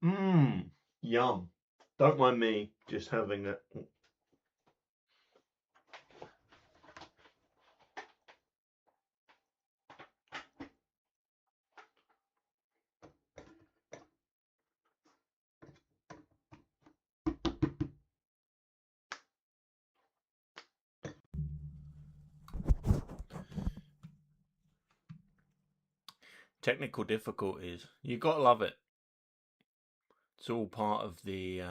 Mmm, yum. Don't mind me just having it. Technical difficulties. You gotta love it. It's all part of the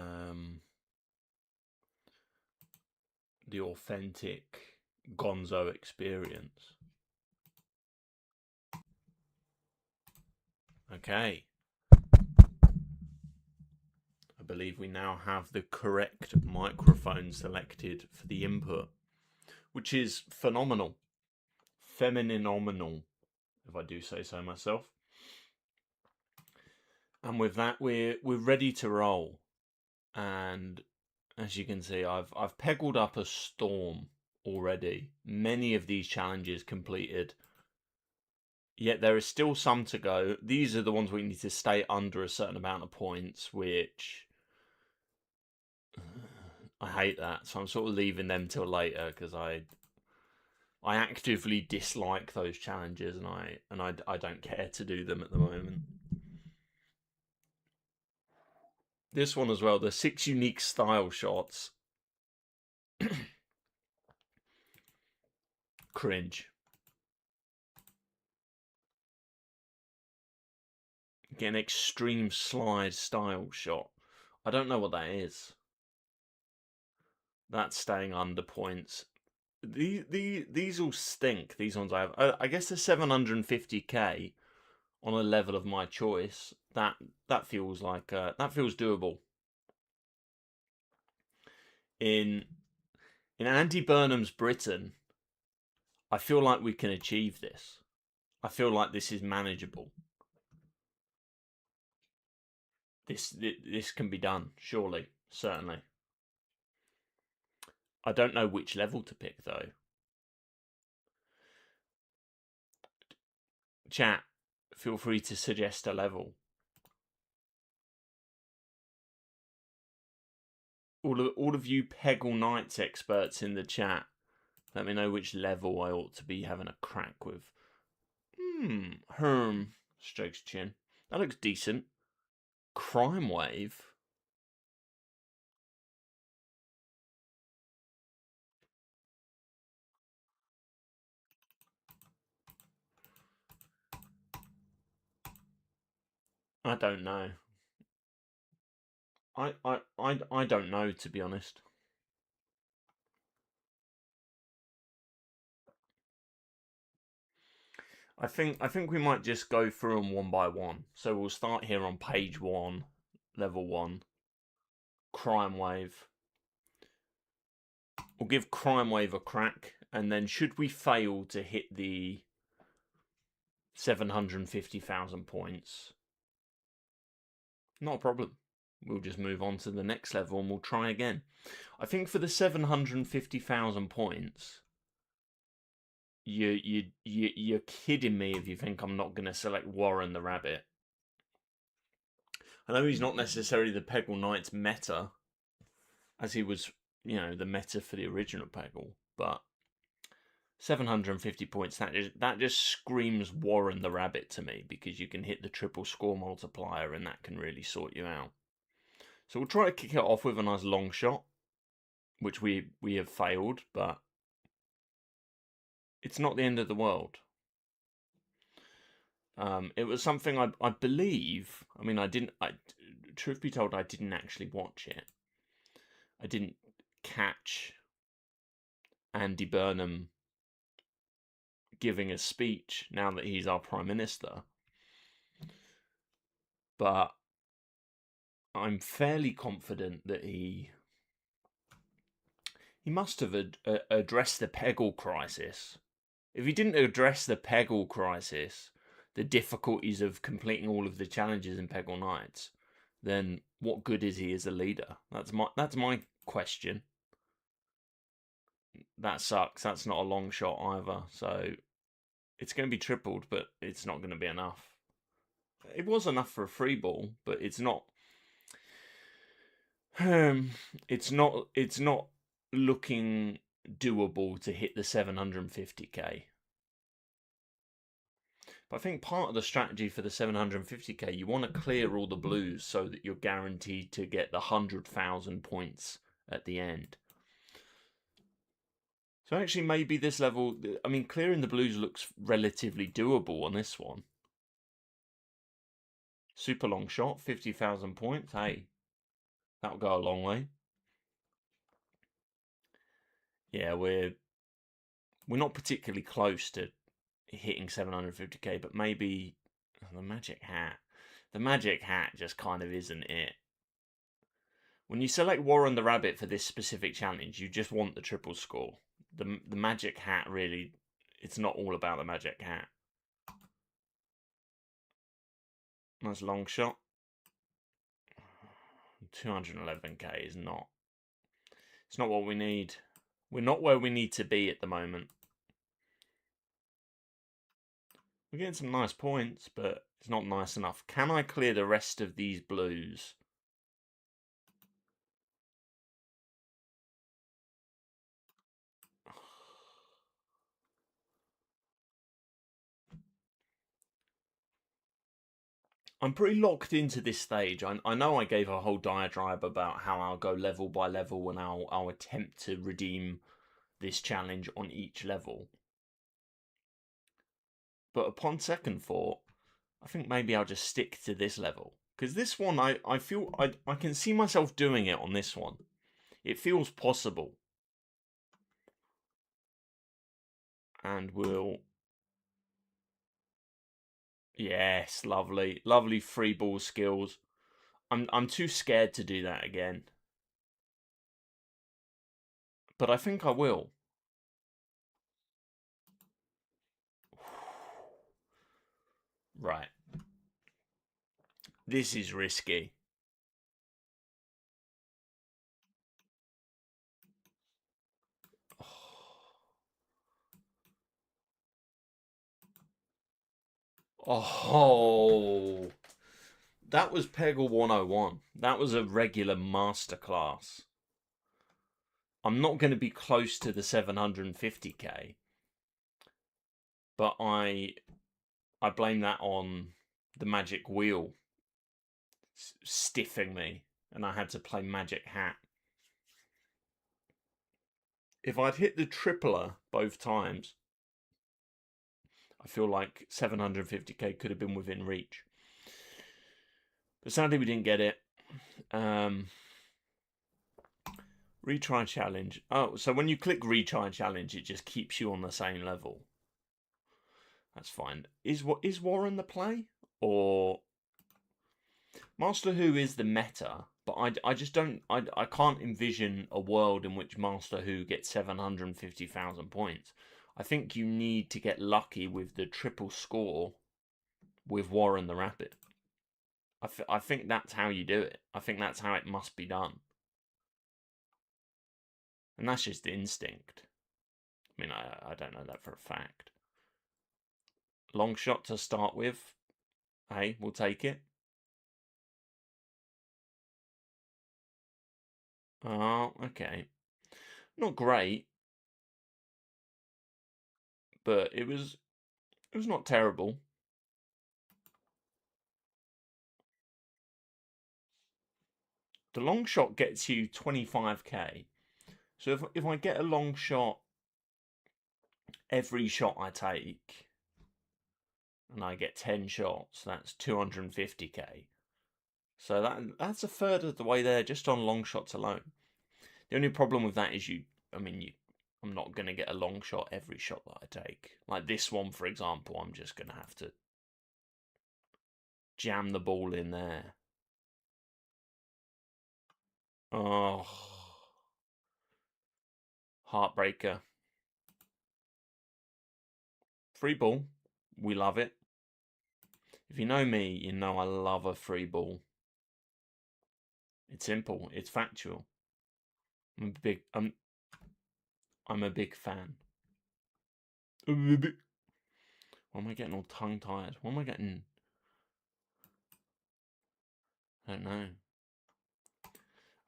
authentic Gonzo experience. Okay. I believe we now have the correct microphone selected for the input, which is phenomenal. Femininominal, if I do say so myself. And with that, we're ready to roll. And as you can see, I've peggled up a storm already. Many of these challenges completed. Yet there is still some to go. These are the ones we need to stay under a certain amount of points, which I hate that. So I'm sort of leaving them till later because I actively dislike those challenges, and I don't care to do them at the moment. This one as well, the 6 unique style shots. Cringe. Get an extreme slide style shot. I don't know what that is. That's staying under points. These all stink. These ones I have. I guess the 750k on a level of my choice. That feels like that feels doable. In Andy Burnham's Britain, I feel like we can achieve this. I feel like this is manageable. This can be done, surely, certainly. I don't know which level to pick though. Chat, feel free to suggest a level. All of you Peggle Knights experts in the chat, let me know which level I ought to be having a crack with. Herm strokes chin. That looks decent. Crime Wave. I don't know. I don't know, to be honest. I think we might just go through them one by one. So we'll start here on page 1, level 1. Crime Wave. We'll give Crime Wave a crack, and then should we fail to hit the 750,000 points, not a problem. We'll just move on to the next level and we'll try again. I think for the 750,000 points, you're kidding me if you think I'm not going to select Warren the Rabbit. I know he's not necessarily the Peggle Knight's meta, as he was, the meta for the original Peggle, but 750 points, that just screams Warren the Rabbit to me, because you can hit the triple score multiplier and that can really sort you out. So we'll try to kick it off with a nice long shot, which we have failed, but it's not the end of the world. It was something I believe. I mean, truth be told, I didn't actually watch it. I didn't catch Andy Burnham giving a speech now that he's our Prime Minister. But I'm fairly confident that he must have addressed the Peggle crisis. If he didn't address the Peggle crisis, the difficulties of completing all of the challenges in Peggle Knights, then what good is he as a leader? That's my question. That sucks. That's not a long shot either. So it's going to be tripled, but it's not going to be enough. It was enough for a free ball, but it's not It's not looking doable to hit the 750k. But I think part of the strategy for the 750k, you want to clear all the blues so that you're guaranteed to get the 100,000 points at the end. So actually maybe this level, I mean, clearing the blues looks relatively doable on this one. Super long shot, 50,000 points. Hey, that'll go a long way. Yeah, we're not particularly close to hitting 750k, but maybe the magic hat. The magic hat just kind of isn't it. When you select Warren the Rabbit for this specific challenge, you just want the triple score. The magic hat really, it's not all about the magic hat. Nice long shot. 211k is not. It's not what we need. We're not where we need to be at the moment. We're getting some nice points, but it's not nice enough. Can I clear the rest of these blues? I'm pretty locked into this stage. I know I gave a whole diatribe about how I'll go level by level and I'll attempt to redeem this challenge on each level. But upon second thought, I think maybe I'll just stick to this level. Because this one, I feel I can see myself doing it on this one. It feels possible. And we'll... Yes, lovely. Lovely free ball skills. I'm too scared to do that again. But I think I will. Right. This is risky. Oh, that was Peggle 101. That was a regular masterclass. I'm not going to be close to the 750k, but I blame that on the magic wheel stiffing me, and I had to play magic hat. If I'd hit the tripler both times, I feel like 750k could have been within reach. But sadly, we didn't get it. Retry challenge. Oh, so when you click retry challenge, it just keeps you on the same level. That's fine. Is Warren the play? Or Master Who is the meta, but I just don't... I can't envision a world in which Master Who gets 750,000 points. I think you need to get lucky with the triple score with Warren the Rabbit. I think that's how you do it. I think that's how it must be done. And that's just instinct. I mean, I don't know that for a fact. Long shot to start with. Hey, we'll take it. Oh, okay. Not great, but it was not terrible. The long shot gets you 25k. So if I get a long shot every shot I take, and I get 10 shots, that's 250k. So that's a third of the way there just on long shots alone. The only problem with that is I'm not going to get a long shot every shot that I take. Like this one, for example, I'm just going to have to jam the ball in there. Oh, heartbreaker. Free ball. We love it. If you know me, you know I love a free ball. It's simple. It's factual. I'm a big fan. Why am I getting all tongue-tied? What am I getting? I don't know.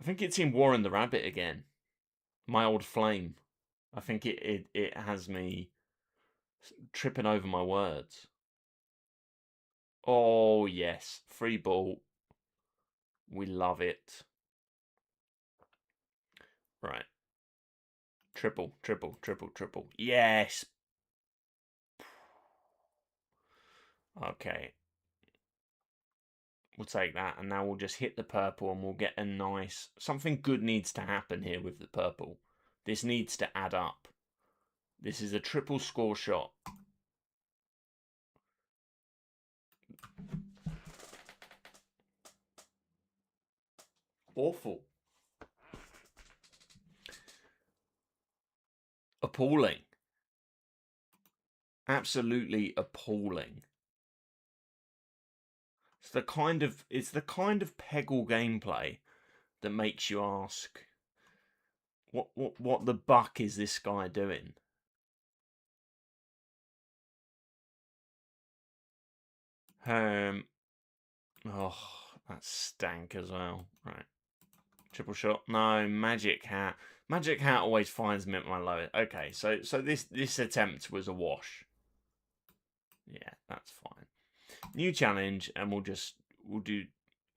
I think it's in Warren the Rabbit again. My old flame. I think it has me tripping over my words. Oh, yes. Free ball. We love it. Right. Triple, triple, triple, triple. Yes. Okay. We'll take that, and now we'll just hit the purple, and we'll get a nice... Something good needs to happen here with the purple. This needs to add up. This is a triple score shot. Awful. Appalling. Absolutely appalling. It's the kind of Peggle gameplay that makes you ask, what the buck is this guy doing? Oh, that stank as well. Right. Triple shot. No, Magic Hat. Magic Hat always finds me at my lowest. Okay, so this attempt was a wash. Yeah, that's fine. New challenge, and we'll do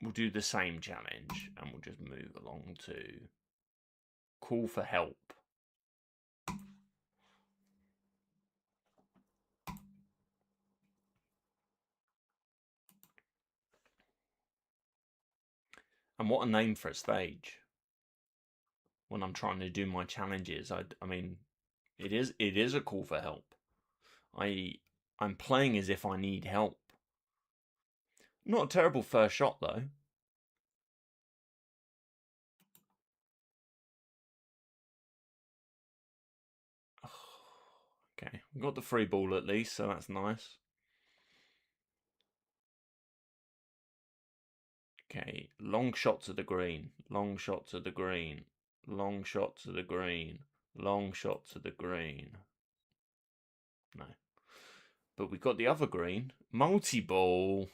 the same challenge, and we'll just move along to call for help. And what a name for a stage. When I'm trying to do my challenges, I mean, it is a call for help. I'm playing as if I need help. Not a terrible first shot though. Okay, we got the free ball at least, so that's nice. Okay, long shot to the green, long shot to the green, long shot to the green, long shot to the green. No. But we got the other green. Multi-ball.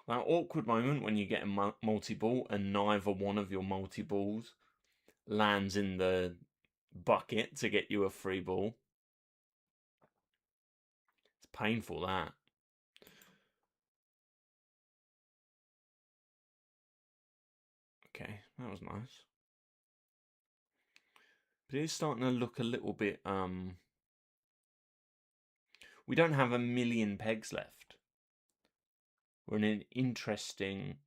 That awkward moment when you get a multi-ball and neither one of your multi-balls lands in the bucket to get you a free ball. It's painful, that. Okay, that was nice. But it is starting to look a little bit... We don't have a million pegs left. We're in an interesting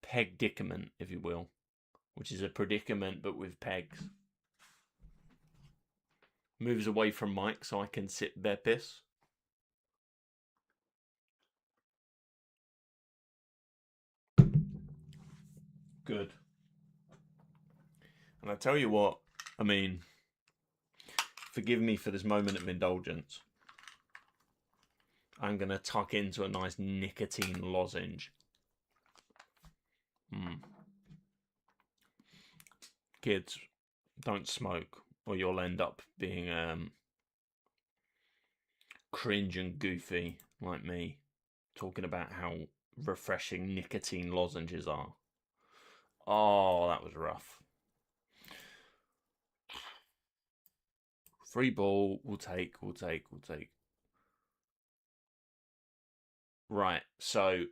peg-dicament, if you will, which is a predicament but with pegs. Moves away from Mike so I can sit their piss. Good. And I tell you what, I mean, forgive me for this moment of indulgence. I'm going to tuck into a nice nicotine lozenge. Kids, don't smoke or you'll end up being cringe and goofy like me, talking about how refreshing nicotine lozenges are. Oh, that was rough. Free ball, we'll take. Right, so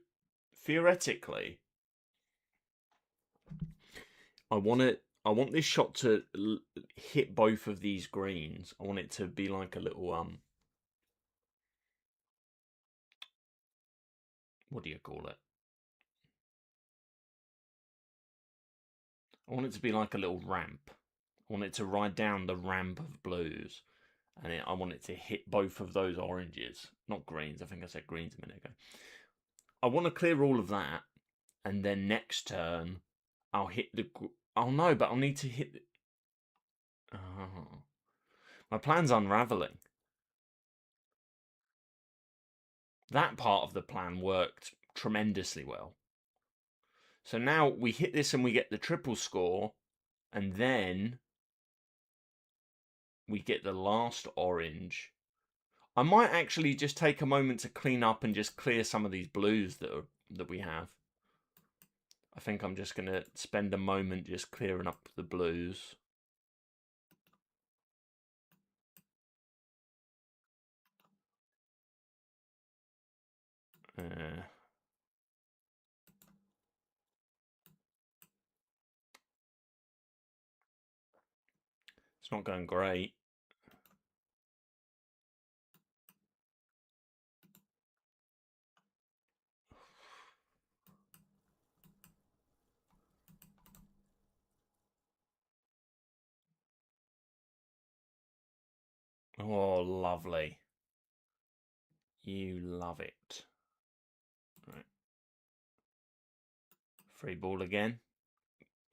theoretically, I want this shot to hit both of these greens. I want it to be like a little what do you call it? I want it to be like a little ramp. I want it to ride down the ramp of blues, and I want it to hit both of those oranges, not greens. I think I said greens a minute ago. I want to clear all of that, and then next turn I'll hit the... Oh no, but I'll need to hit the... Oh. My plan's unraveling. That part of the plan worked tremendously well. So now we hit this and we get the triple score, and then we get the last orange. I might actually just take a moment to clean up and just clear some of these blues that we have. I think I'm just going to spend a moment just clearing up the blues. It's not going great. Oh, lovely. You love it. Right. Free ball again.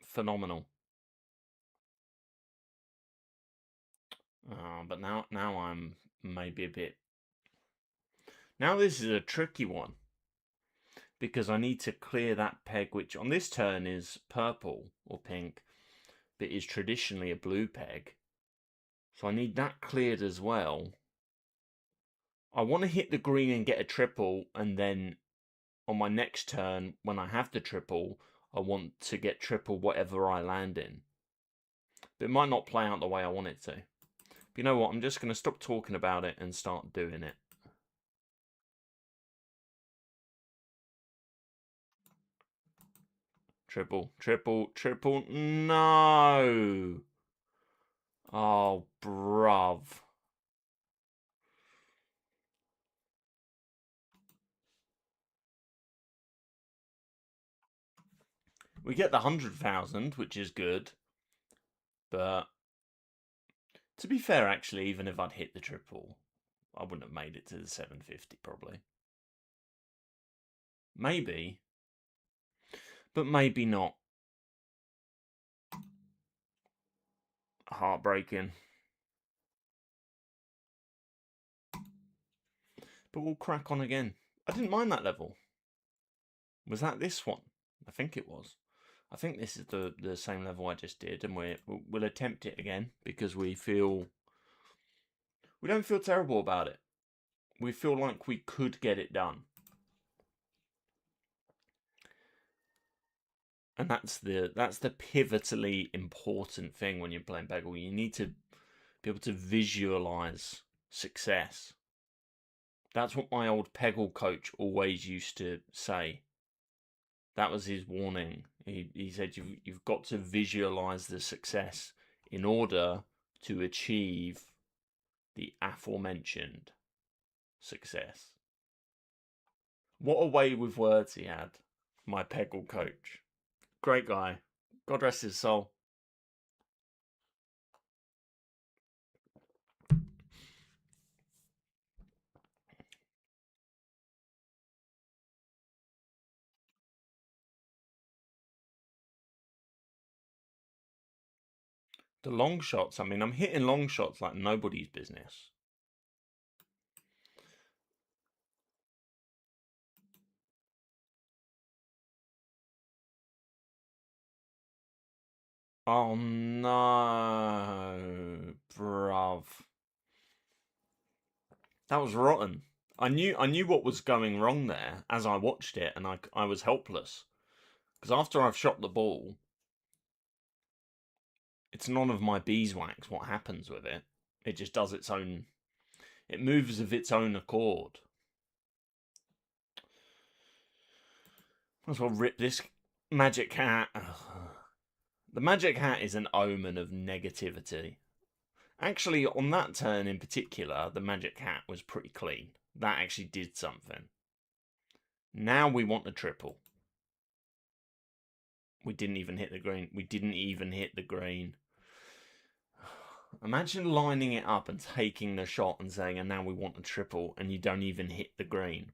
Phenomenal. But now I'm maybe a bit... Now this is a tricky one. Because I need to clear that peg, which on this turn is purple or pink, but is traditionally a blue peg. So I need that cleared as well. I want to hit the green and get a triple, and then on my next turn, when I have the triple, I want to get triple whatever I land in. But it might not play out the way I want it to. But you know what? I'm just going to stop talking about it and start doing it. Triple, triple, triple. No! Oh, bruv. We get the 100,000, which is good. But to be fair, actually, even if I'd hit the triple, I wouldn't have made it to the 750 probably. Maybe. But maybe not. Heartbreaking. But we'll crack on again. I didn't mind that level. Was that this one? I think it was. I think this is the same level I just did, and we'll attempt it again because we don't feel terrible about it. We feel like we could get it done. And that's the pivotally important thing when you're playing Peggle. You need to be able to visualize success. That's what my old Peggle coach always used to say. That was his warning. He said you've got to visualize the success in order to achieve the aforementioned success. What a way with words he had, my Peggle coach. Great guy. God rest his soul. The long shots, I mean, I'm hitting long shots like nobody's business. Oh no, bruv. That was rotten. I knew what was going wrong there as I watched it, and I was helpless. Because after I've shot the ball, it's none of my beeswax what happens with it. It just does its own... It moves of its own accord. Might as well rip this magic hat. The magic hat is an omen of negativity. Actually, on that turn in particular, the magic hat was pretty clean. That actually did something. Now we want the triple. We didn't even hit the green. We didn't even hit the green. Imagine lining it up and taking the shot and saying, and now we want the triple, and you don't even hit the green.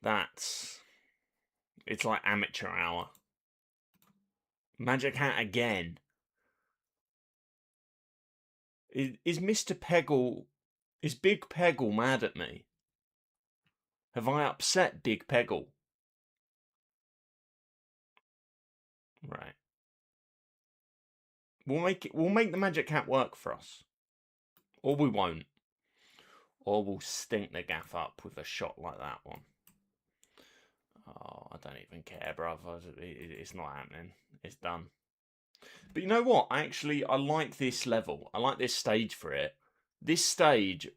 It's like amateur hour. Magic hat again. Is Mr. Peggle... Is Big Peggle mad at me? Have I upset Big Peggle? Right. We'll make the magic hat work for us. Or we won't. Or we'll stink the gaff up with a shot like that one. Oh, I don't even care, brother. It's not happening. It's done. But you know what? I like this level. I like this stage for it. This stage,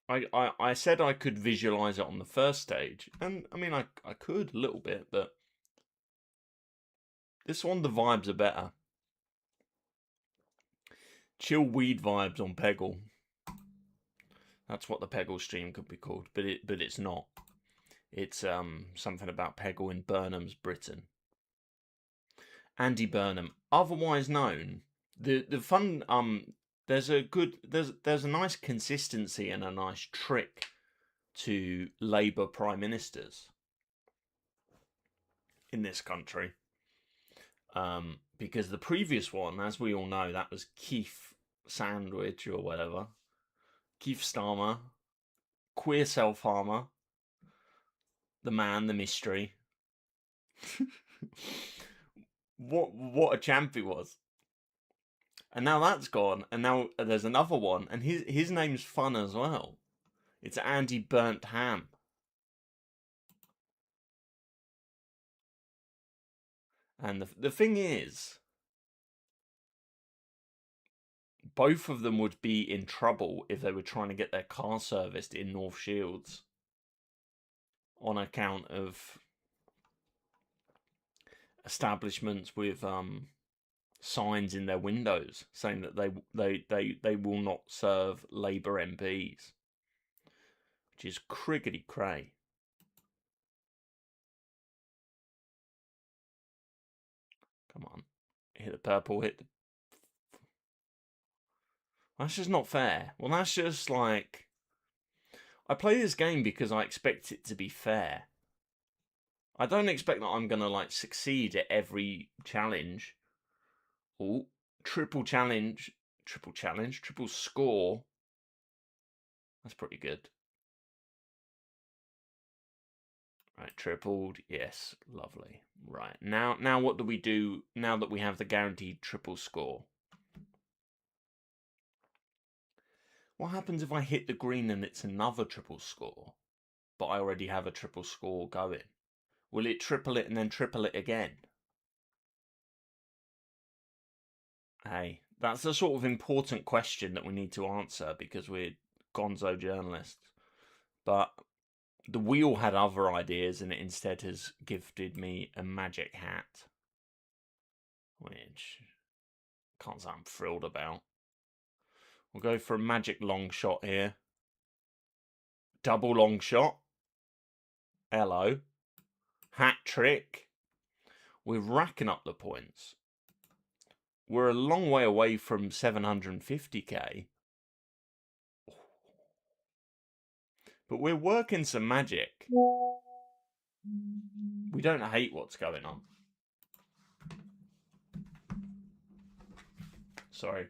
I said I could visualize it on the first stage. And, I mean, I could a little bit, but this one, the vibes are better. Chill weed vibes on Peggle. That's what the Peggle stream could be called, but it's not. It's something about Peggle in Burnham'S, Britain. Andy Burnham, otherwise known. The fun there's a nice consistency and a nice trick to Labour prime ministers in this country. Because the previous one, as we all know, that was Keith Sandwich or whatever. Keith Starmer, queer self-harmer, the man, the mystery. What a champ he was. And now that's gone, and now there's another one, and his name's fun as well. It's Andy Burnt Ham. And the thing is, both of them would be in trouble if they were trying to get their car serviced in North Shields on account of establishments with signs in their windows saying that they will not serve Labour MPs, which is criggity cray. Come on, hit the purple, hit the... That's just not fair. Well, that's just like... I play this game because I expect it to be fair. I don't expect that I'm gonna like succeed at every challenge. Oh, triple challenge, triple score. That's pretty good. Right, tripled, yes, lovely. Right, now what do we do now that we have the guaranteed triple score? What happens if I hit the green and it's another triple score, but I already have a triple score going? Will it triple it and then triple it again? Hey, that's the sort of important question that we need to answer because we're gonzo journalists. But the wheel had other ideas and it instead has gifted me a magic hat, which can't say I'm thrilled about. We'll go for a magic long shot here. Double long shot. Hello. Hat trick. We're racking up the points. We're a long way away from 750k. But we're working some magic. We don't hate what's going on. Sorry.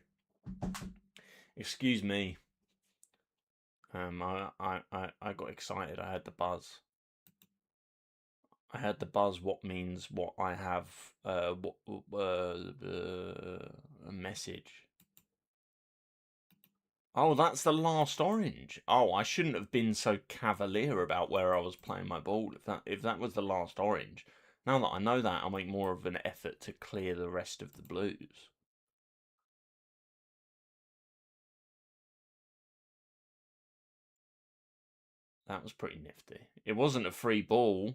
Excuse me. I got excited. I had the buzz. I had the buzz. What means what I have? A message. Oh, that's the last orange. Oh, I shouldn't have been so cavalier about where I was playing my ball. If that was the last orange. Now that I know that, I'll make more of an effort to clear the rest of the blues. That was pretty nifty. It wasn't a free ball,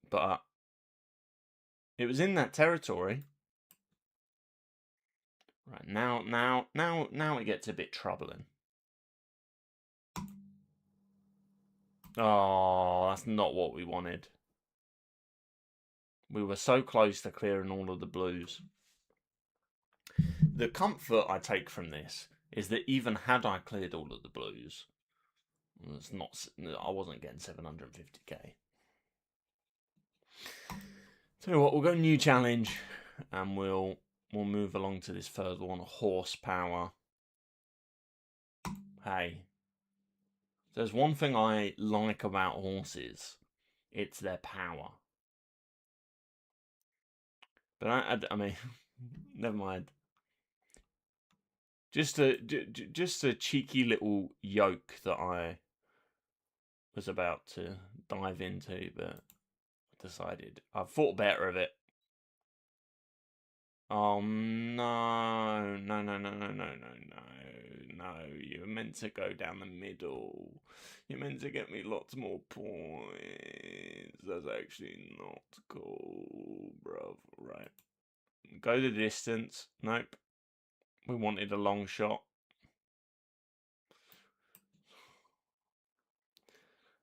but it was in that territory. Right, now it gets a bit troubling. Oh, that's not what we wanted. We were so close to clearing all of the blues. The comfort I take from this is that even had I cleared all of the blues, I wasn't getting 750k. Tell you what, we'll go new challenge, and we'll move along to this third one, horsepower. Hey, there's one thing I like about horses, it's their power. But I mean, never mind. Just a cheeky little yoke that I was about to dive into, but decided I've thought better of it. Oh no, no, no, no, no, no, no, no, no. You were meant to go down the middle. You're meant to get me lots more points. That's actually not cool, bruv. Right. Go the distance. Nope. We wanted a long shot.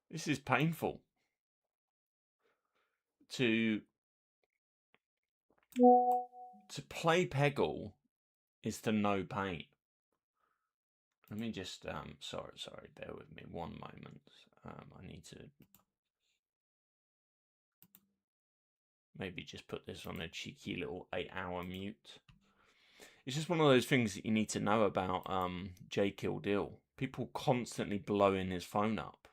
This is painful. To play Peggle is to know pain. Let me just sorry, bear with me one moment. I need to maybe just put this on a cheeky little 8-hour mute. It's just one of those things that you need to know about jkyldil. People constantly blowing his phone up.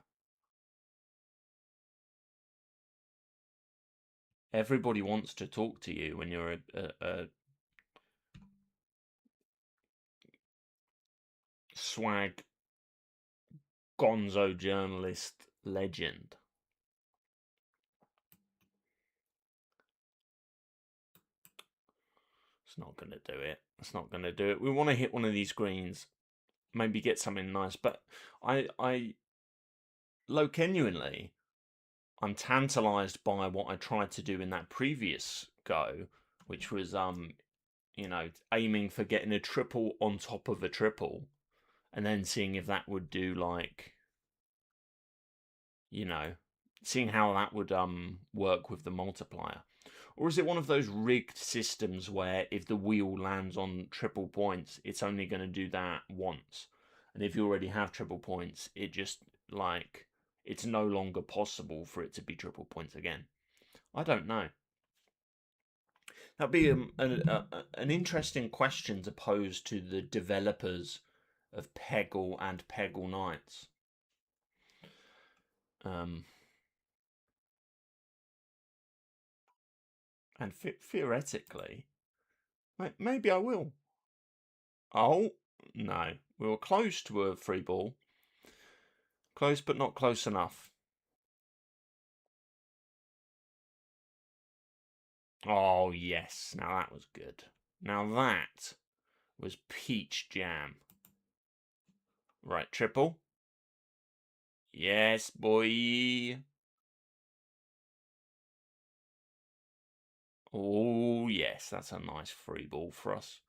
Everybody wants to talk to you when you're a swag gonzo journalist legend. It's not going to do it. It's not going to do it. We want to hit one of these greens, maybe get something nice. But genuinely, I'm tantalized by what I tried to do in that previous go, which was aiming for getting a triple on top of a triple, and then seeing if that would do, like, seeing how that would work with the multiplier. Or is it one of those rigged systems where if the wheel lands on triple points, it's only going to do that once? And if you already have triple points, it just, like, it's no longer possible for it to be triple points again. I don't know. That'd be an interesting question to pose to the developers of Peggle and Peggle Knights. And theoretically, maybe I will. Oh, no. We were close to a free ball. Close, but not close enough. Oh, yes. Now that was good. Now that was peach jam. Right, triple. Yes, boy. Oh, yes. That's a nice free ball for us.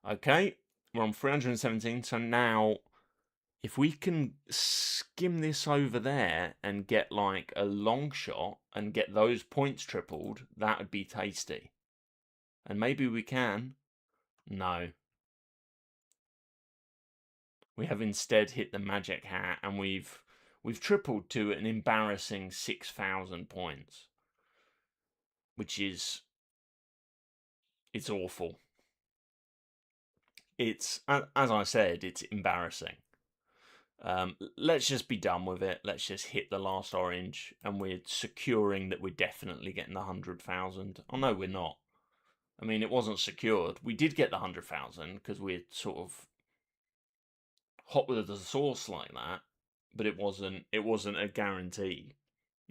Okay. We're on 317. So now, if we can skim this over there and get, like, a long shot and get those points tripled, that would be tasty. And maybe we can. No. We have instead hit the magic hat, and we've tripled to an embarrassing 6,000 points, which is, it's awful. It's, as I said, it's embarrassing. Let's just be done with it. Let's just hit the last orange, and we're securing that we're definitely getting the 100,000. Oh no, we're not. I mean, it wasn't secured. We did get the 100,000 because we're sort of hot with the sauce like that, but it wasn't a guarantee.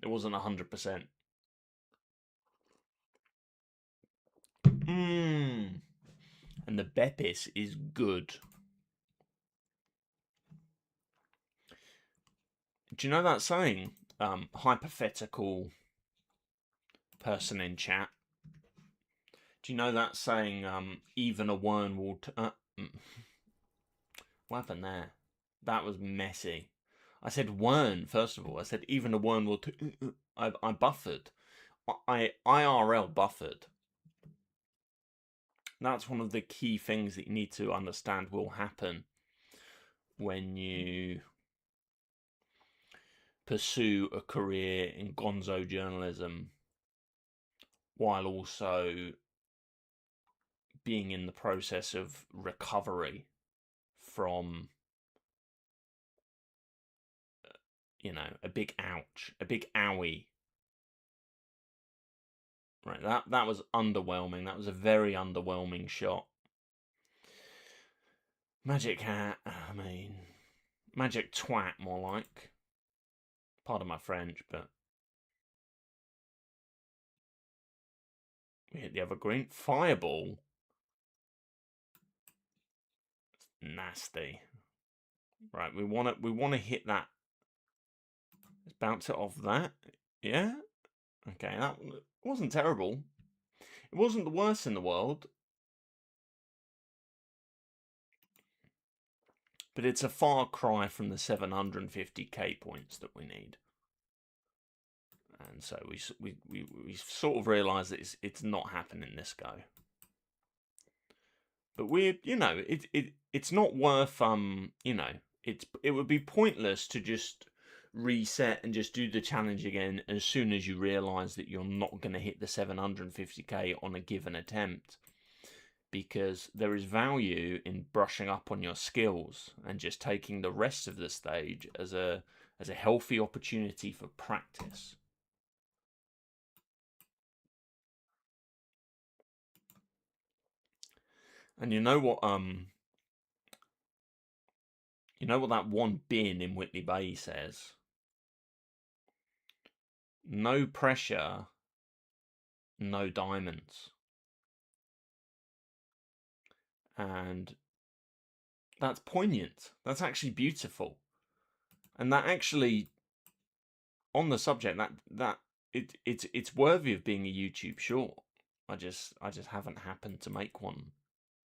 It wasn't 100%. And the Beppis is good. Do you know that saying? Hypothetical person in chat. Do you know that saying? Even a worm will. What happened there? That was messy. I said wern first of all. I said even a worm will. I buffered. I IRL buffered. That's one of the key things that you need to understand will happen when you pursue a career in gonzo journalism while also being in the process of recovery from, a big ouch, a big owie. Right, that was underwhelming. That was a very underwhelming shot. Magic hat, I mean, magic twat more like. Pardon my French, but we hit the other green. Fireball. Nasty. Right, we want to hit that. Let's bounce it off that. Yeah. Okay, that wasn't terrible. It wasn't the worst in the world. But it's a far cry from the 750k points that we need. And so we sort of realise that it's not happening this go. But it's not worth it would be pointless to just reset and just do the challenge again as soon as you realise that you're not going to hit the 750k on a given attempt, because there is value in brushing up on your skills and just taking the rest of the stage as a healthy opportunity for practice. And you know what that one bin in Whitley Bay says? No pressure, no diamonds. And that's poignant. That's actually beautiful. And that actually, on the subject, it's worthy of being a YouTube short. I just haven't happened to make one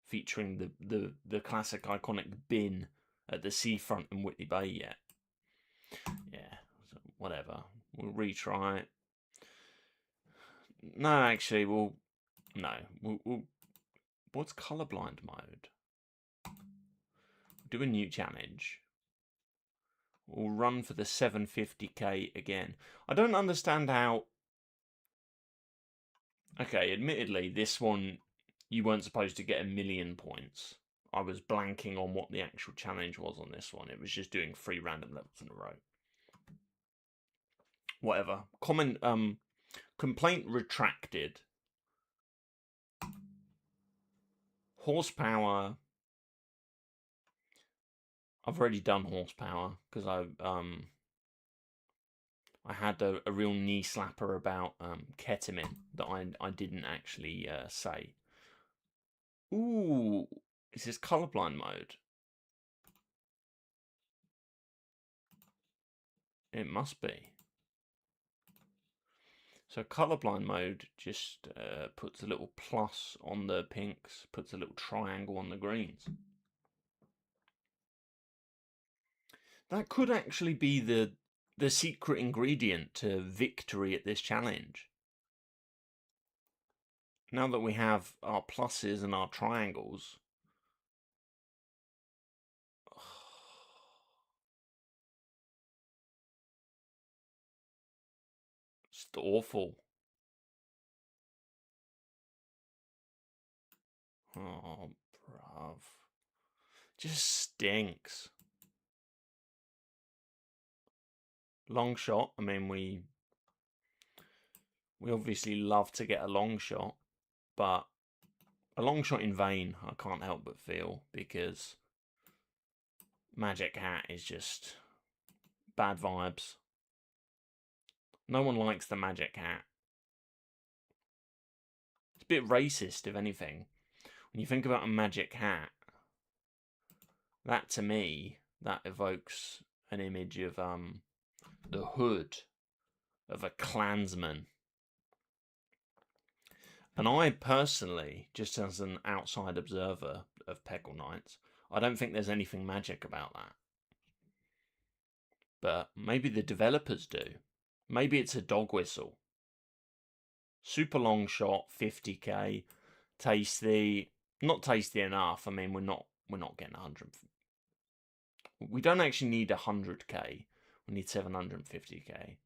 featuring the classic iconic bin at the seafront in Whitley Bay yet. Yeah, so whatever. We'll retry it. No, actually, we'll what's colorblind mode? Do a new challenge. We'll run for the 750k again. I don't understand how. Okay, admittedly, this one you weren't supposed to get 1,000,000 points. I was blanking on what the actual challenge was on this one. It was just doing 3 random levels in a row. Whatever. Complaint retracted. Horsepower. I've already done horsepower because I had a real knee slapper about ketamine that I didn't actually say. Ooh, is this colorblind mode? It must be. So colorblind mode just puts a little plus on the pinks, puts a little triangle on the greens. That could actually be the secret ingredient to victory at this challenge. Now that we have our pluses and our triangles. It's awful. Oh, bruv. Just stinks. Long shot. I mean, we obviously love to get a long shot, but a long shot in vain, I can't help but feel, because Magic Hat is just bad vibes. No one likes the Magic Hat. It's a bit racist, if anything. When you think about a Magic Hat, that to me, that evokes an image of the hood of a Klansman. And I personally, just as an outside observer of Peggle Knights, I don't think there's anything magic about that. But maybe the developers do. Maybe it's a dog whistle. Super long shot, 50k, tasty. Not tasty enough. I mean, we're not getting 100. We don't actually need 100k. We need 750k.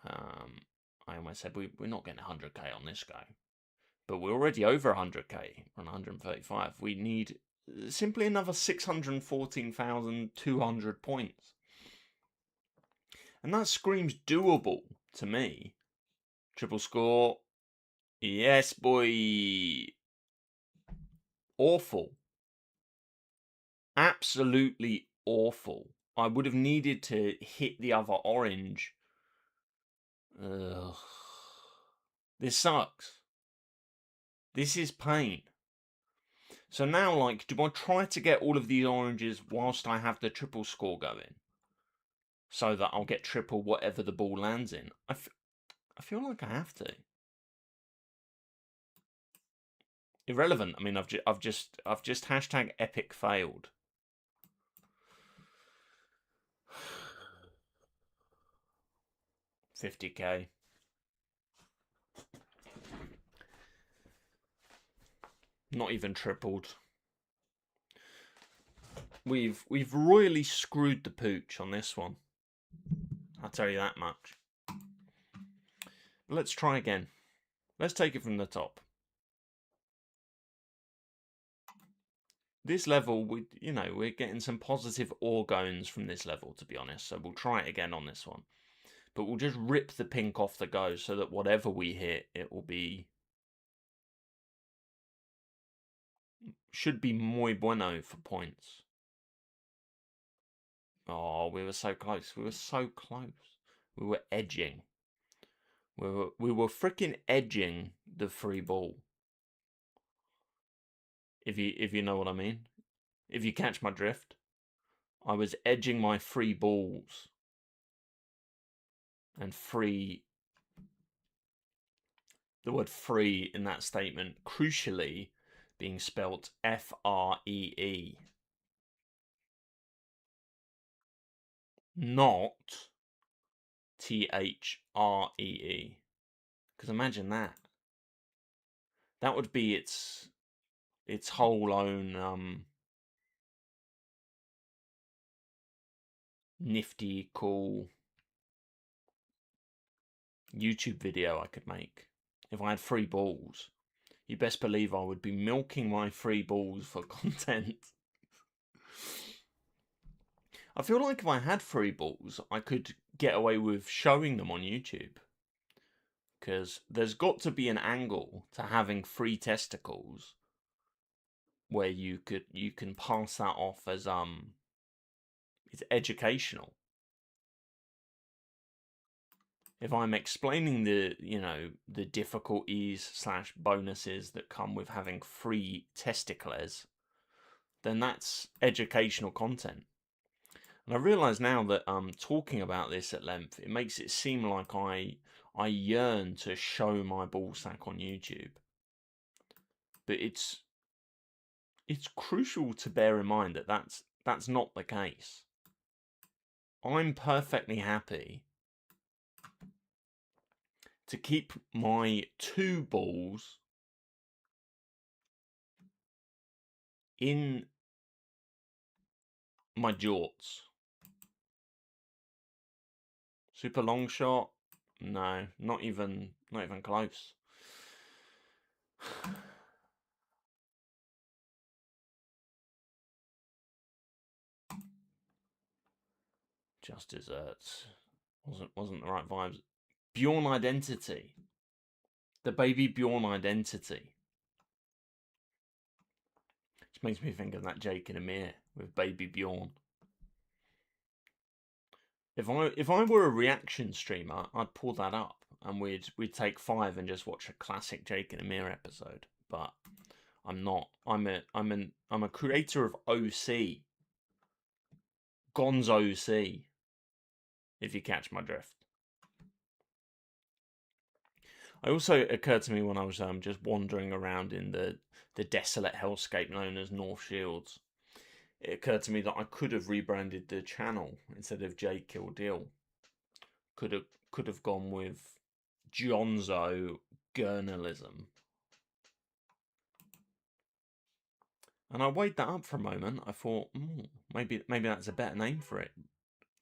I almost said we're not getting 100k on this guy, but we're already over 100k. We're on 135. We need simply another 614,200 points. And that screams doable to me. Triple score. Yes, boy. Awful. absolutely awful. I would have needed to hit the other orange. Ugh. This sucks. This is pain. So now, like, do I try to get all of these oranges whilst I have the triple score going? So that I'll get triple whatever the ball lands in? I feel like I have to. Irrelevant. I mean, I've just hashtag epic failed. $50K. Not even tripled. We've royally screwed the pooch on this one. I'll tell you that much. But let's try again. Let's take it from the top. This level, we're getting some positive orgones from this level, to be honest. So we'll try it again on this one. But we'll just rip the pink off the go so that whatever we hit, it will be... should be muy bueno for points. Oh, we were so close. We were so close. We were edging. We were freaking edging the free ball. If you know what I mean. If you catch my drift. I was edging my free balls. And free... the word free in that statement, crucially, being spelt F-R-E-E. Not T-H-R-E-E. Because imagine that. That would be its whole own nifty, cool YouTube video I could make. If I had free balls, you best believe I would be milking my free balls for content. I feel like if I had free balls, I could get away with showing them on YouTube. Because there's got to be an angle to having free testicles where you can pass that off as it's educational. If I'm explaining the difficulties / bonuses that come with having free testicles, then that's educational content. And I realise now that talking about this at length, it makes it seem like I yearn to show my ballsack on YouTube. But it's crucial to bear in mind that that's not the case. I'm perfectly happy to keep my 2 balls in my jorts. Super long shot? No, not even close. Just desserts. Wasn't the right vibes. Bjorn Identity. The baby Bjorn Identity. Which makes me think of that Jake and Amir with baby Bjorn. If I were a reaction streamer, I'd pull that up and we'd take 5 and just watch a classic Jake and Amir episode. But I'm not. I'm a creator of OC. Gonzo C. If you catch my drift. It also occurred to me when I was just wandering around in the desolate hellscape known as North Shields. It occurred to me that I could have rebranded the channel instead of jkyldil. Could have gone with Jonzo Journalism. And I weighed that up for a moment. I thought, maybe that's a better name for it.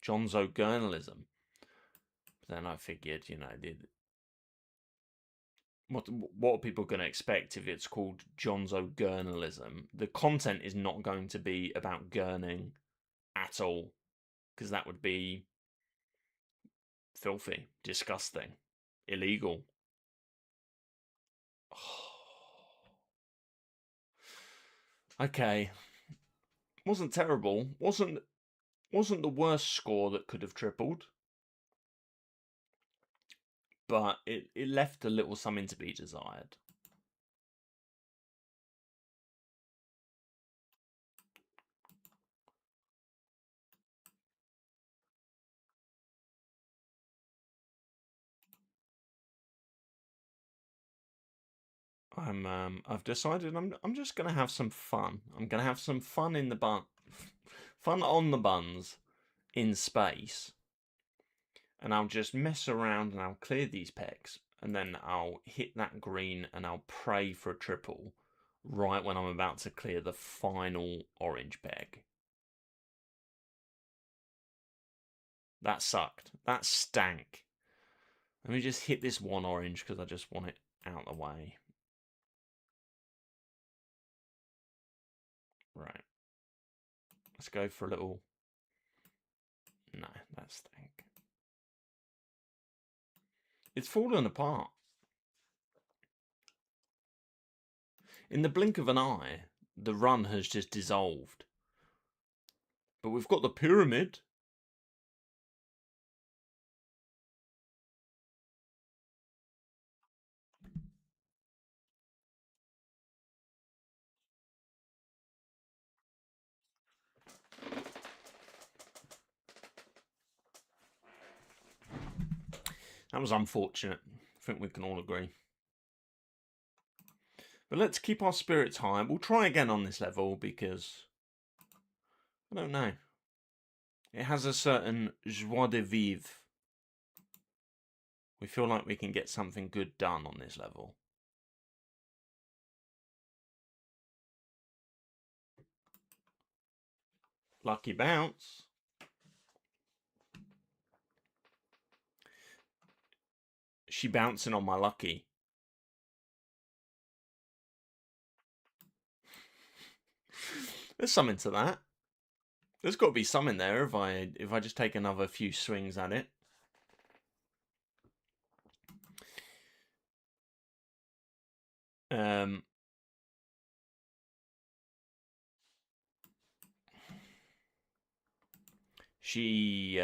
Jonzo Journalism. But then I figured, what are people going to expect if it's called Jonzo Journalism? The content is not going to be about gurning at all, because that would be filthy, disgusting, illegal. Okay. Wasn't terrible. Wasn't the worst score that could have tripled. But it left a little something to be desired. I've decided I'm just gonna have some fun. I'm gonna have some fun in the bun, fun on the buns, in space, and I'll just mess around and I'll clear these pegs, and then I'll hit that green and I'll pray for a triple, right when I'm about to clear the final orange peg. That sucked. That stank. Let me just hit this one orange because I just want it out of the way. Right. Let's go for a little... No, that stank. It's fallen apart. In the blink of an eye, the run has just dissolved. But we've got the pyramid. That was unfortunate. I think we can all agree. But let's keep our spirits high. We'll try again on this level because... I don't know. It has a certain joie de vivre. We feel like we can get something good done on this level. Lucky bounce. She bouncing on my lucky. There's something to that. There's got to be some in there if I just take another few swings at it. She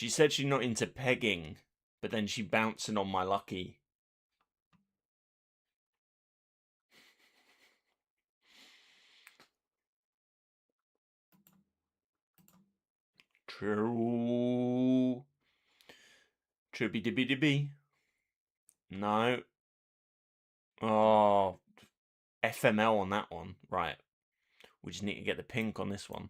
said she's not into pegging, but then she bouncing on my lucky. True. Trippy dibby dibby. No. Oh. FML on that one. Right. We just need to get the pink on this one.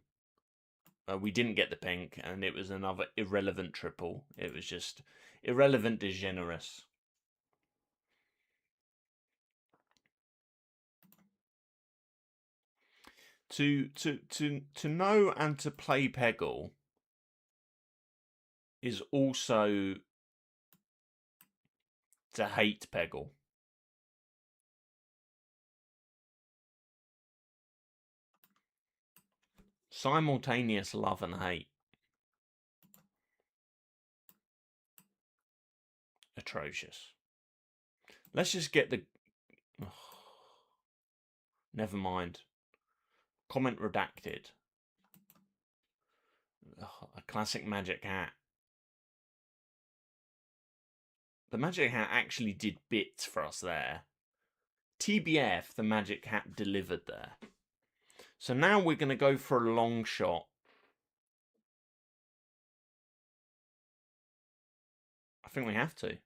We didn't get the pink, and it was another irrelevant triple. It was just irrelevant degenerous. To know and to play Peggle is also to hate Peggle. Simultaneous love and hate. Atrocious. Let's just get the... Oh. Never mind. Comment redacted. Oh, a classic magic hat. The magic hat actually did bits for us there. TBF, the magic hat delivered there. So now we're going to go for a long shot. I think we have to.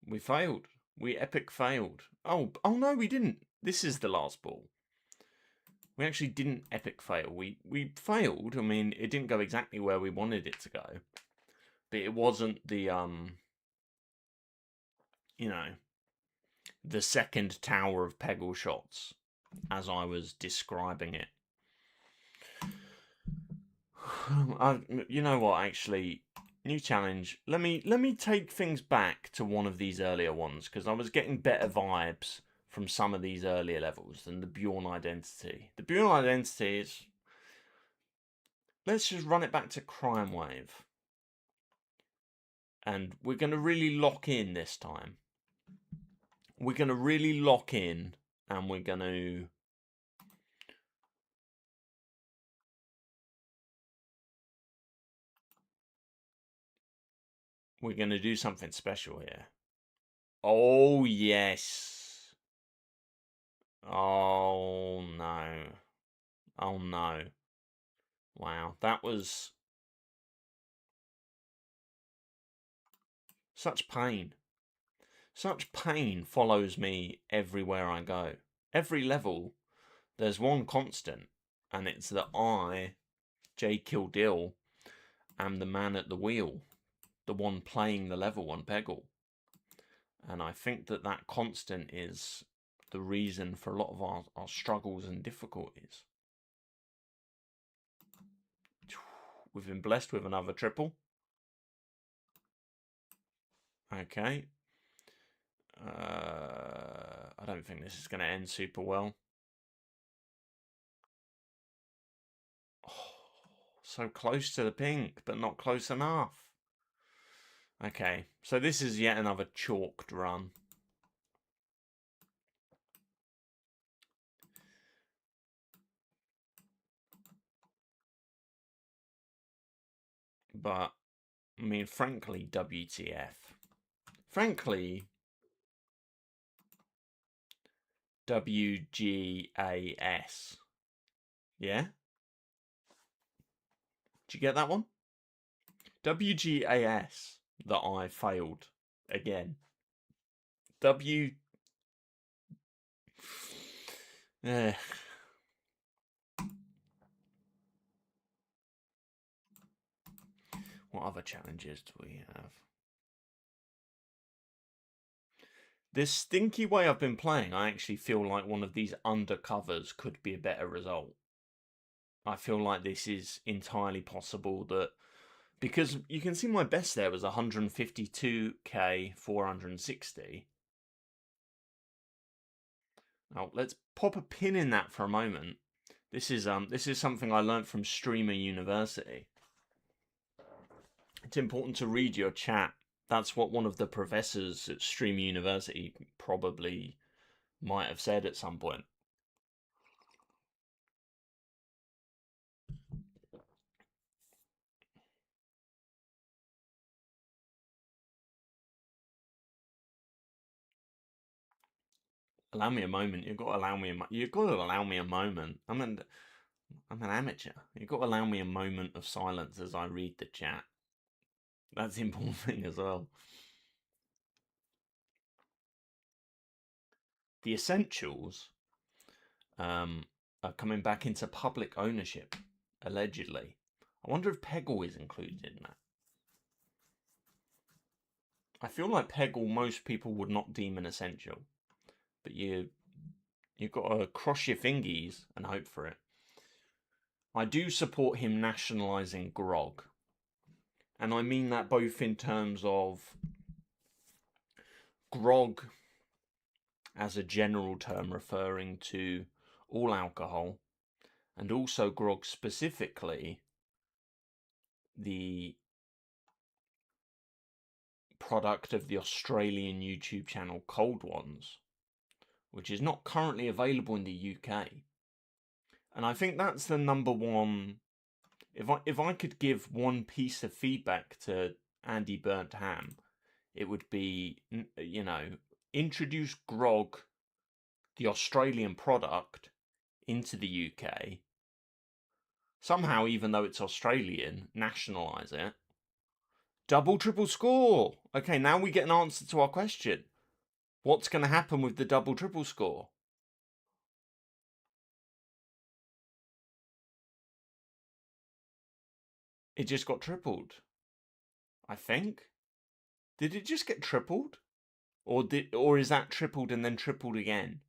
We failed. We epic failed. Oh no, we didn't. This is the last ball. We actually didn't epic fail. We failed. I mean, it didn't go exactly where we wanted it to go. But it wasn't the, you know, the second tower of Peggle shots, as I was describing it. You know what, actually, new challenge. Let me take things back to one of these earlier ones, because I was getting better vibes from some of these earlier levels than the Bjorn Identity. The Bjorn Identity is... Let's just run it back to Crime Wave. And we're going to really lock in this time. We're going to really lock in, and we're going to we're going to do something special here. Oh, yes. Oh, no. Oh, no. Wow, that was such pain. Such pain follows me everywhere I go. Every level, there's one constant, and it's that I, jkyldil, am the man at the wheel, the one playing the level on Peggle. And I think that that constant is the reason for a lot of our struggles and difficulties. We've been blessed with another triple. Okay. I don't think this is going to end super well. Oh, so close to the pink, but not close enough. Okay, so this is yet another chalked run. But, I mean, frankly, WTF. Frankly, WGAS. Yeah? Did you get that one? WGAS, that I failed again. W... What other challenges do we have? This stinky way I've been playing, I actually feel like one of these undercovers could be a better result. I feel like this is entirely possible that... Because you can see my best there was 152k 460. Now let's pop a pin in that for a moment. This is something I learned from Streamer University. It's important to read your chat. That's what one of the professors at Streamer University probably might have said at some point. Allow me a moment. You've got to allow me a moment. I'm an amateur. You've got to allow me a moment of silence as I read the chat. That's the important thing as well. The Essentials are coming back into public ownership, allegedly. I wonder if Peggle is included in that. I feel like Peggle most people would not deem an essential, but you've got to cross your fingies and hope for it. I do support him nationalising grog, and I mean that both in terms of grog as a general term referring to all alcohol, and also grog specifically the product of the Australian YouTube channel Cold Ones, which is not currently available in the UK. And I think that's the number one. If I could give one piece of feedback to Andy Burnham, it would be, you know, introduce grog, the Australian product, into the UK. Somehow, even though it's Australian, nationalise it. Double, triple score. Okay, now we get an answer to our question. What's going to happen with the double, triple score? It just got tripled. I think. Did it just get tripled? Or is that tripled and then tripled again?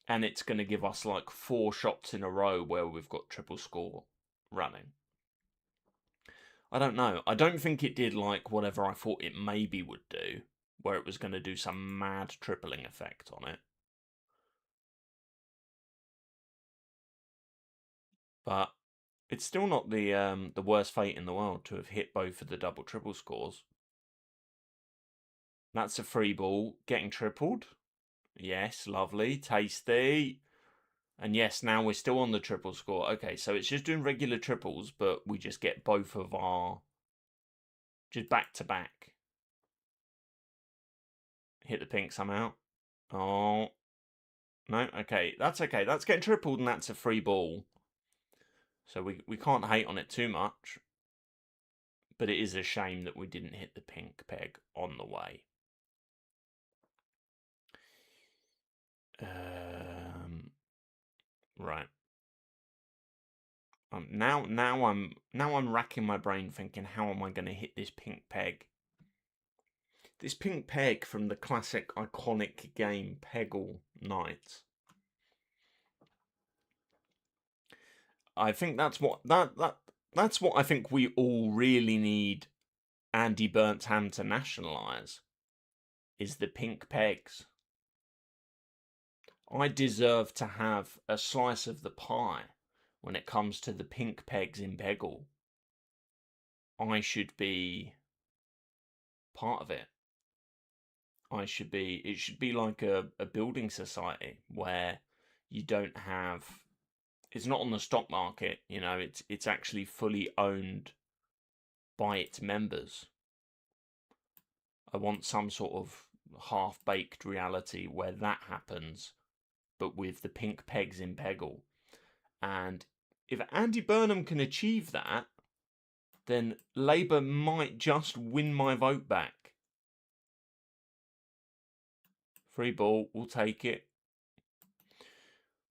And it's going to give us like 4 shots in a row where we've got triple score running. I don't know. I don't think it did like whatever I thought it maybe would do, where it was going to do some mad tripling effect on it. But it's still not the worst fate in the world to have hit both of the double triple scores. That's a free ball getting tripled. Yes, lovely, tasty. And yes, now we're still on the triple score. Okay, so it's just doing regular triples, but we just get both of our Just back to back. Hit the pink somehow. Oh. No, okay. That's okay. That's getting tripled and that's a free ball. So we can't hate on it too much. But it is a shame that we didn't hit the pink peg on the way. Right. Now I'm racking my brain thinking, how am I going to hit this pink peg? This pink peg from the classic iconic game Peggle Knights. I think that's what that's what I think we all really need Andy Burnham to nationalise, is the pink pegs. I deserve to have a slice of the pie when it comes to the pink pegs in Peggle. I should be part of it. It should be like a building society where you don't have, it's not on the stock market, you know, it's actually fully owned by its members. I want some sort of half-baked reality where that happens, but with the pink pegs in Peggle. And if Andy Burnham can achieve that, then Labour might just win my vote back. Free ball, we'll take it.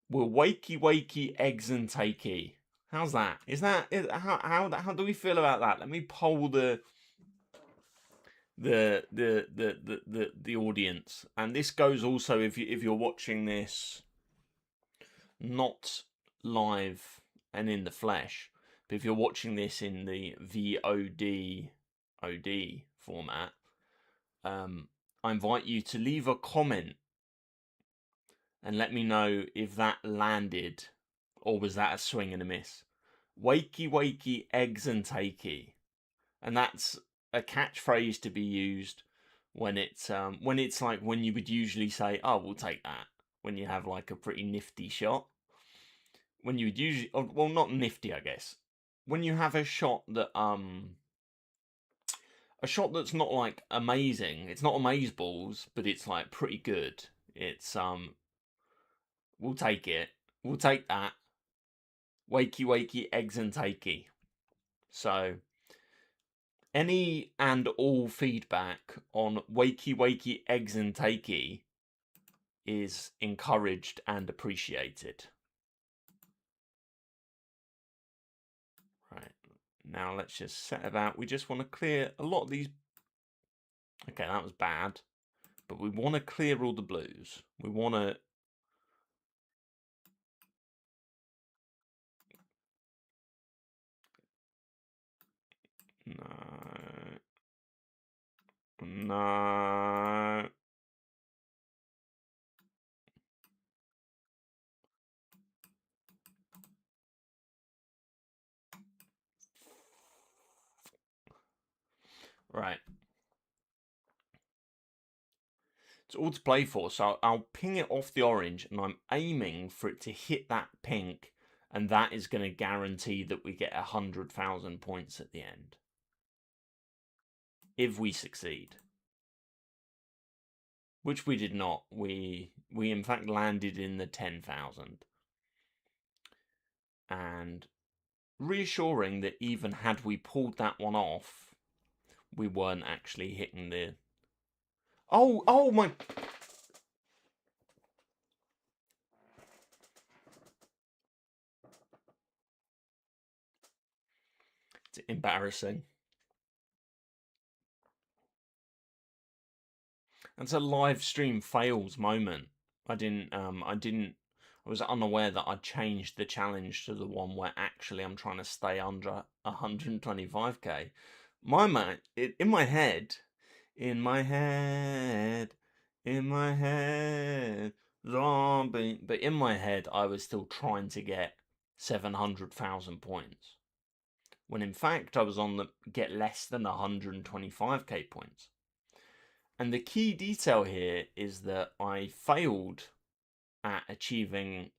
We'll wakey eggs and takey. How's that? How do we feel about that? Let me poll the audience. And this goes also if you're watching this not live and in the flesh, but if you're watching this in the VOD format, I invite you to leave a comment and let me know if that landed or was that a swing and a miss. Wakey eggs and takey, and that's a catchphrase to be used when it's like when you would usually say, "Oh, we'll take that," when you have like a pretty nifty shot. When you would usually, well, not nifty, I guess. When you have a shot that's not like amazing. It's not amazeballs, but it's like pretty good. It's we'll take it. We'll take that. Wakey eggs and takey. So any and all feedback on wakey eggs and takey is encouraged and appreciated. Right, now let's just set about. We just want to clear a lot of these. Okay, that was bad, but we want to clear all the blues. We want to. No. Right. It's all to play for, so I'll ping it off the orange, and I'm aiming for it to hit that pink, and that is going to guarantee that we get 100,000 points at the end. If we succeed. Which we did not. We in fact landed in the 10,000. And reassuring that even had we pulled that one off, we weren't actually hitting the... Oh my... It's embarrassing. That's a live stream fails moment. I was unaware that I'd changed the challenge to the one where actually I'm trying to stay under 125k. In my head, zombie. But in my head, I was still trying to get 700,000 points. When in fact, I was on the get less than 125k points. And the key detail here is that I failed at achieving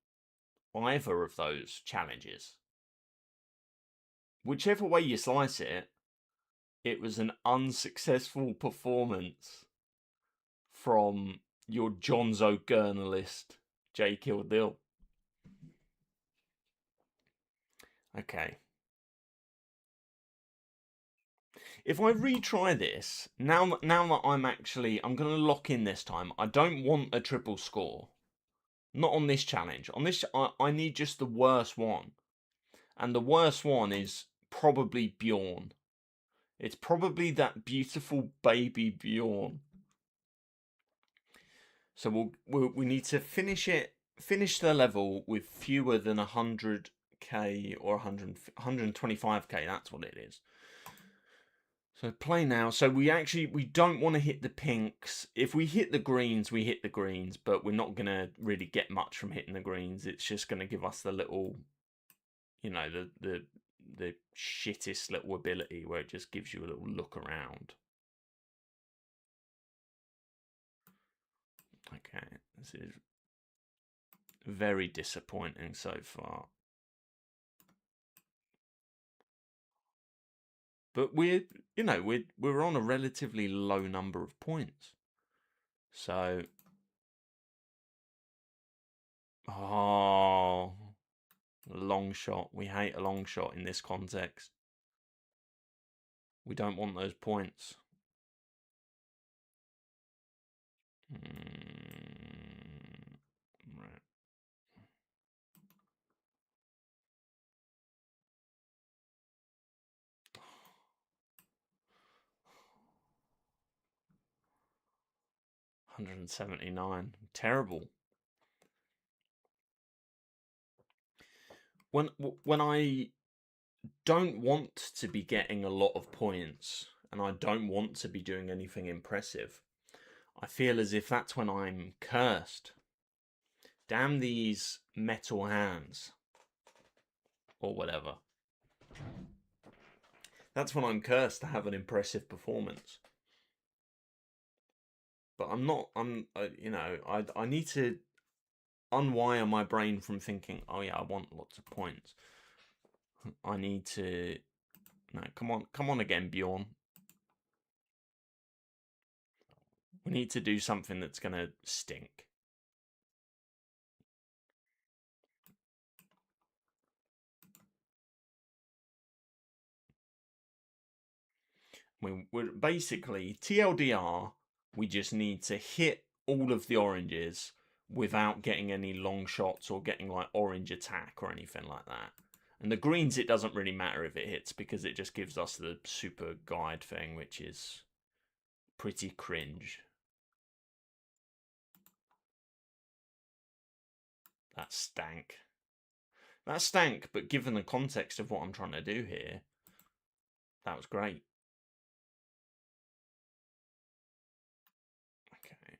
either of those challenges. Whichever way you slice it, it was an unsuccessful performance from your Jonzo journalist, jkyldil. Okay. If I retry this, now that I'm going to lock in this time. I don't want a triple score. Not on this challenge. On this, I need just the worst one. And the worst one is probably Bjorn. It's probably that beautiful baby Bjorn. So we need to finish the level with fewer than 100k or 125k. That's what it is. So play now. So we don't want to hit the pinks. If we hit the greens, we hit the greens, but we're not going to really get much from hitting the greens. It's just going to give us the little, you know, the shittest little ability where it just gives you a little look around. Okay, this is very disappointing so far. But we're on a relatively low number of points. So, long shot. We hate a long shot in this context. We don't want those points. Right. $179. Terrible. When I don't want to be getting a lot of points and I don't want to be doing anything impressive, I feel as if that's when I'm cursed. Damn these metal hands. Or whatever. That's when I'm cursed to have an impressive performance. But I'm not, I need to unwire my brain from thinking, oh yeah, I want lots of points. I need to, no, come on again, Bjorn. We need to do something that's going to stink. We're basically, TLDR, we just need to hit all of the oranges without getting any long shots or getting like orange attack or anything like that. And the greens, it doesn't really matter if it hits because it just gives us the super guide thing, which is pretty cringe. That stank. That stank, but given the context of what I'm trying to do here, that was great. Okay.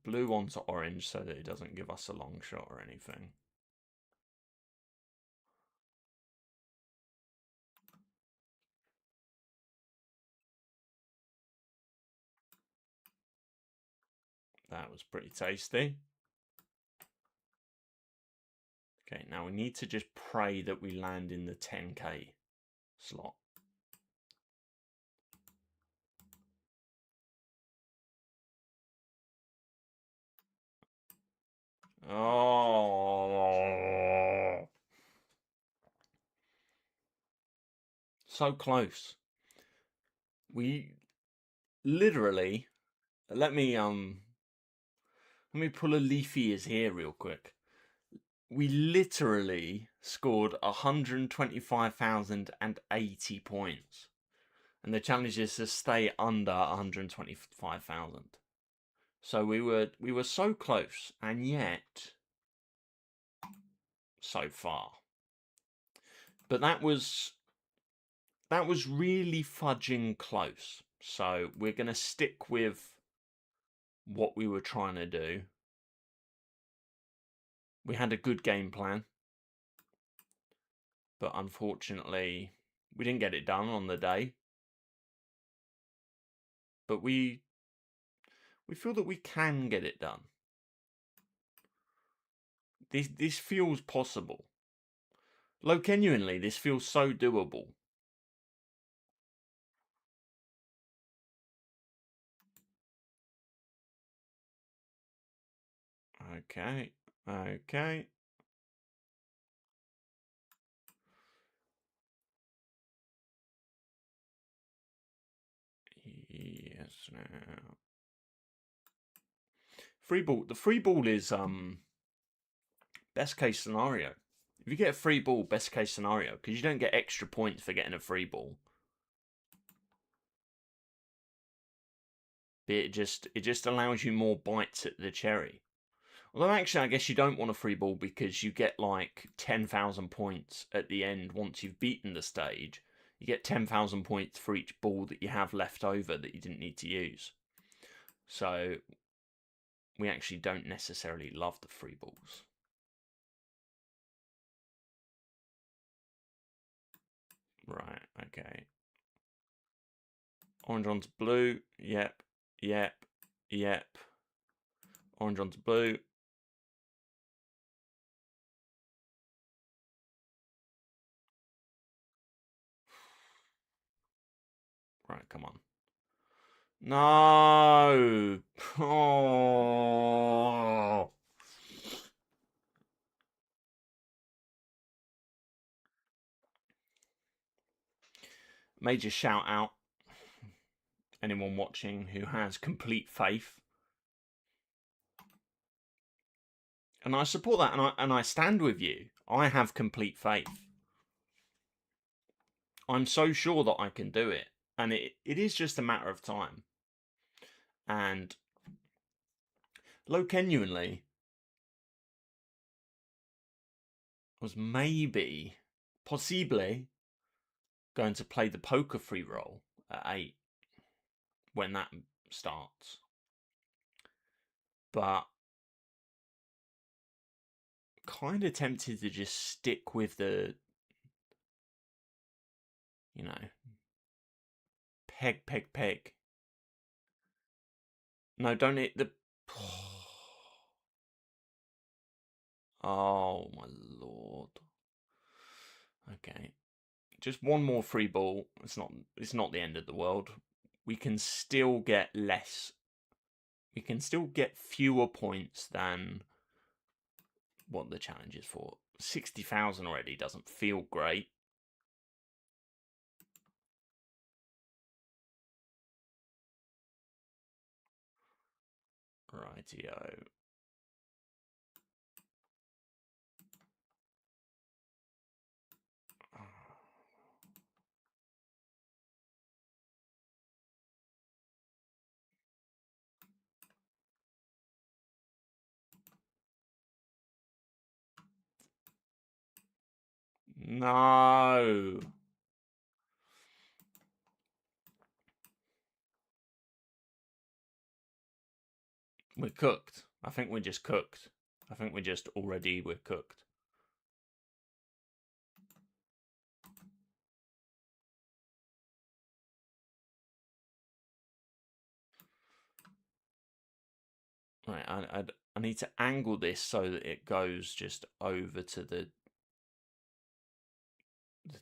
Blue onto orange so that it doesn't give us a long shot or anything. That was pretty tasty. Okay, now we need to just pray that we land in the 10k slot. Oh, so close. We literally, let me pull a leafy ears here real quick. We literally scored 125,080 points. And the challenge is to stay under 125,000. So we were so close, and yet so far. But that was really fudging close. So we're going to stick with what we were trying to do. We had a good game plan. But unfortunately, we didn't get it done on the day. But we We feel that we can get it done. This feels possible. Genuinely, this feels so doable. Okay. Okay. Yes. Now. Free ball. The free ball is best case scenario. If you get a free ball, best case scenario, because you don't get extra points for getting a free ball. It just allows you more bites at the cherry. Although actually, I guess you don't want a free ball because you get like 10,000 points at the end once you've beaten the stage. You get 10,000 points for each ball that you have left over that you didn't need to use. So we actually don't necessarily love the free balls. Right, okay. Orange onto blue. Yep, yep, yep. Orange onto blue. Right, come on. No! Oh! Major shout out. Anyone watching who has complete faith. And I support that, and I stand with you. I have complete faith. I'm so sure that I can do it. And it is just a matter of time. And genuinely was maybe, possibly, going to play the poker free roll at 8 when that starts. But kind of tempted to just stick with the, you know, peg, peg, peg. No, don't hit the... Oh, my lord. Okay. Just one more free ball. It's not the end of the world. We can still get less. We can still get fewer points than what the challenge is for. 60,000 already doesn't feel great. Rightio. No. We're cooked. I think we're just cooked. I think we're cooked. Right, I need to angle this so that it goes just over to the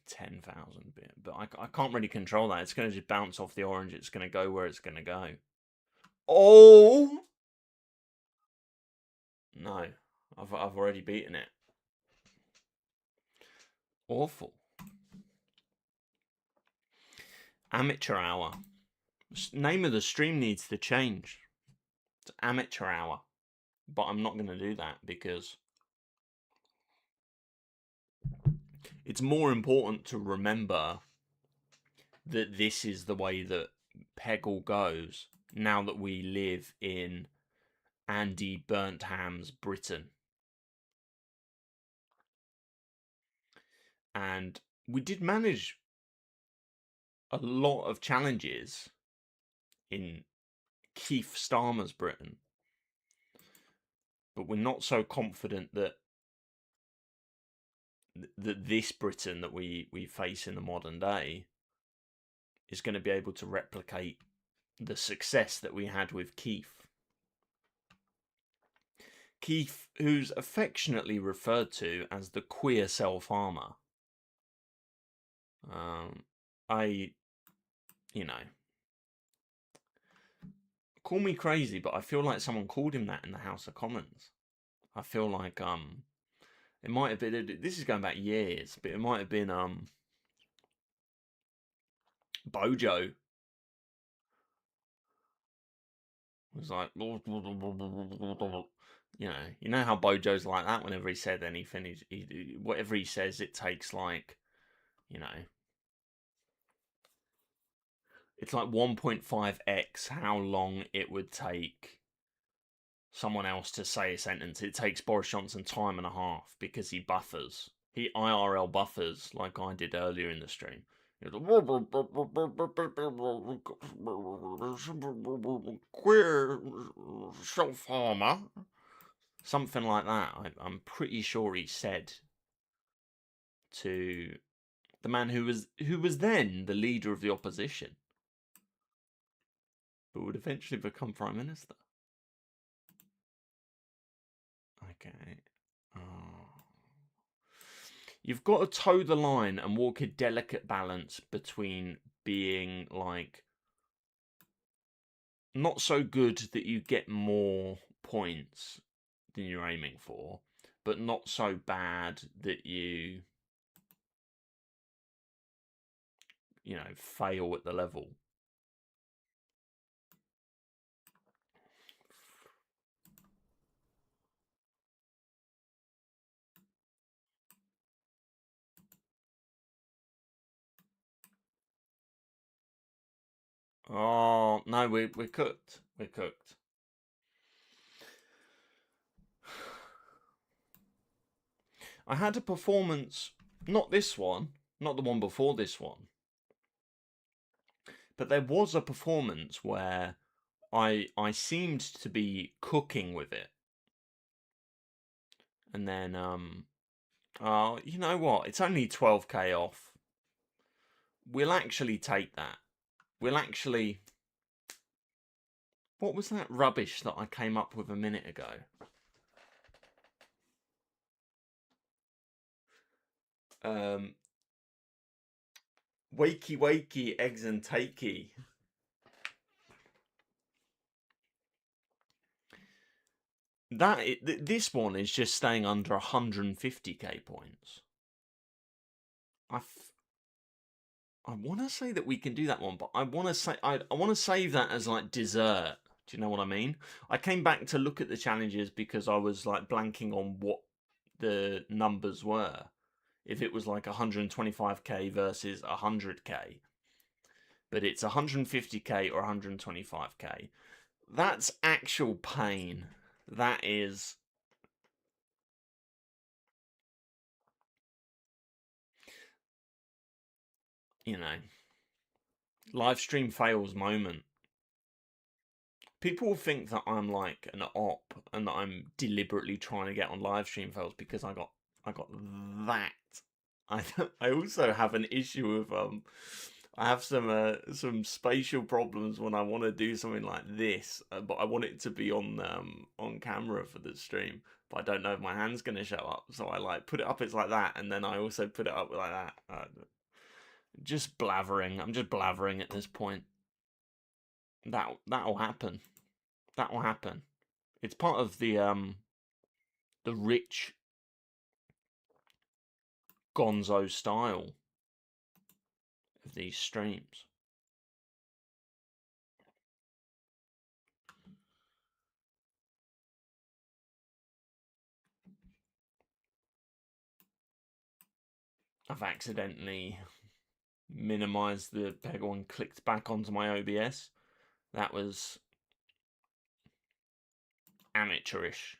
10,000 bit, but I can't really control that. It's going to just bounce off the orange. It's going to go where it's going to go. Oh no, I've already beaten it. Awful. Amateur hour. Name of the stream needs to change. It's amateur hour, but I'm not going to do that because it's more important to remember that this is the way that Peggle goes now that we live in Andy Burnham'S Britain. And we did manage a lot of challenges in Keith Starmer's Britain, but we're not so confident that this Britain that we face in the modern day is going to be able to replicate the success that we had with Keith. Keith, who's affectionately referred to as the queer self-harmer. You know, call me crazy, but I feel like someone called him that in the House of Commons. I feel like it might have been, this is going back years, but it might have been Bojo. It was like, you know how Bojo's like that. Whenever he said anything, whatever he says, it takes like, you know, it's like 1.5x how long it would take someone else to say a sentence. It takes Boris Johnson time and a half because he buffers. He IRL buffers like I did earlier in the stream. Queer self-harmer. Something like that. I'm pretty sure he said to the man who was then the leader of the opposition, but would eventually become Prime Minister. Okay. Oh. You've got to toe the line and walk a delicate balance between being like not so good that you get more points than you're aiming for, but not so bad that you fail at the level. Oh no, we're cooked. We're cooked. I had a performance, not this one, not the one before this one, but there was a performance where I seemed to be cooking with it, and then oh, you know what? It's only 12k off. We'll actually take that. We'll actually. What was that rubbish that I came up with a minute ago? Wakey wakey, eggs and takey. This one is just staying under 150k points. I want to say that we can do that one, but I want to say I want to save that as like dessert. Do you know what I mean? I came back to look at the challenges because I was like blanking on what the numbers were. If it was like 125k versus 100k, but it's 150k or 125k. That's actual pain. That is. Live stream fails moment. People think that I'm like an op and that I'm deliberately trying to get on live stream fails because I got that. I also have an issue with I have some spatial problems when I want to do something like this, but I want it to be on camera for the stream. But I don't know if my hand's gonna show up, so I like put it up. It's like that, and then I also put it up like that. Just blathering. I'm just blathering at this point. That'll happen. That'll happen. It's part of the rich gonzo style of these streams. I've accidentally minimized the peggle and clicked back onto my OBS. That was amateurish.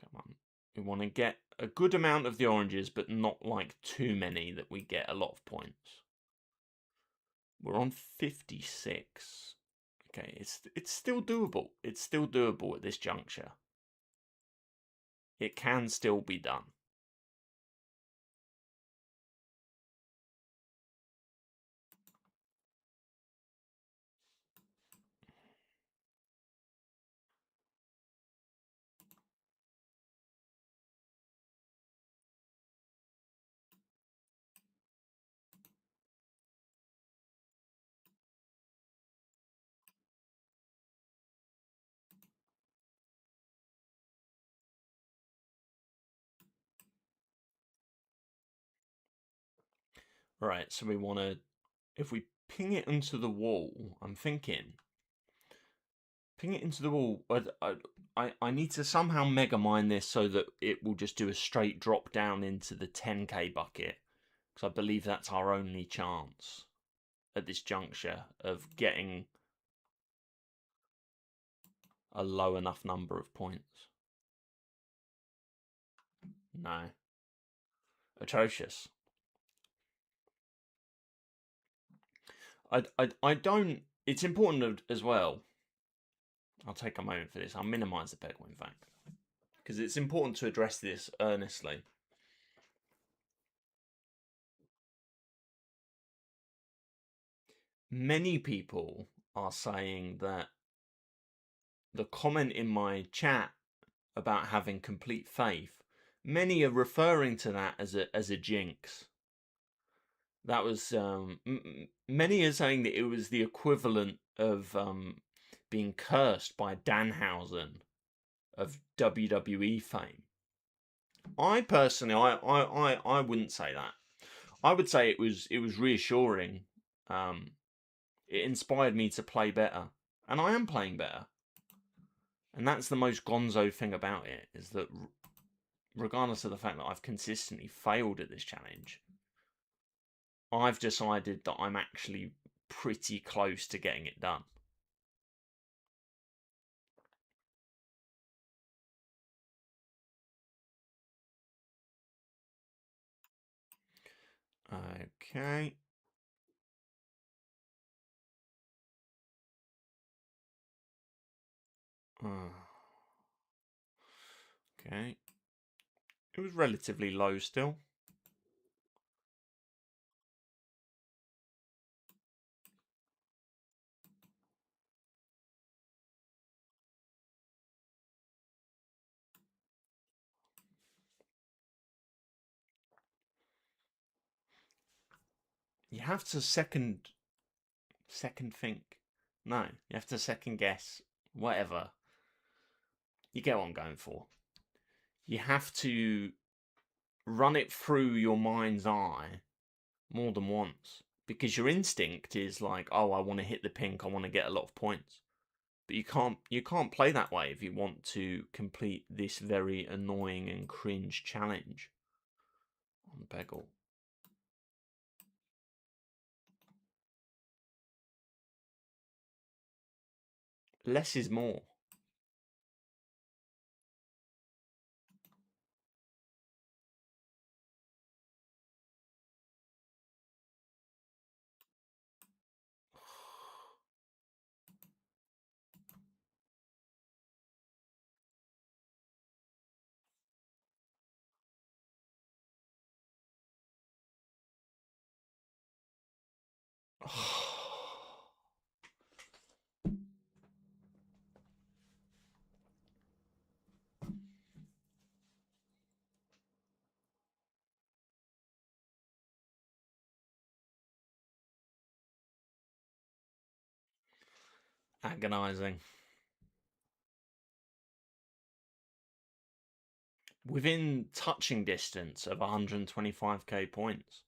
Come on. We want to get a good amount of the oranges, but not like too many that we get a lot of points. We're on 56. Okay, it's still doable. It's still doable at this juncture. It can still be done. Right, so we want to, if we ping it into the wall, I'm thinking, ping it into the wall. I need to somehow mega mine this so that it will just do a straight drop down into the 10k bucket, because I believe that's our only chance at this juncture of getting a low enough number of points. No. Atrocious. I don't. It's important as well. I'll take a moment for this. I'll minimize the peggle, in fact, because it's important to address this earnestly. Many people are saying that the comment in my chat about having complete faith, many are referring to that as a jinx. That was many are saying that it was the equivalent of being cursed by Danhausen of WWE fame. I personally, I wouldn't say that. I would say it was reassuring. It inspired me to play better, and I am playing better. And that's the most gonzo thing about it, is that regardless of the fact that I've consistently failed at this challenge, I've decided that I'm actually pretty close to getting it done. Okay. Okay. It was relatively low still. You have to second think. No, you have to second guess. Whatever. You get what I'm going for. You have to run it through your mind's eye more than once, because your instinct is like, oh, I want to hit the pink, I want to get a lot of points. But you can't play that way if you want to complete this very annoying and cringe challenge on Peggle. Less is more. Agonizing. Within touching distance of 125k points.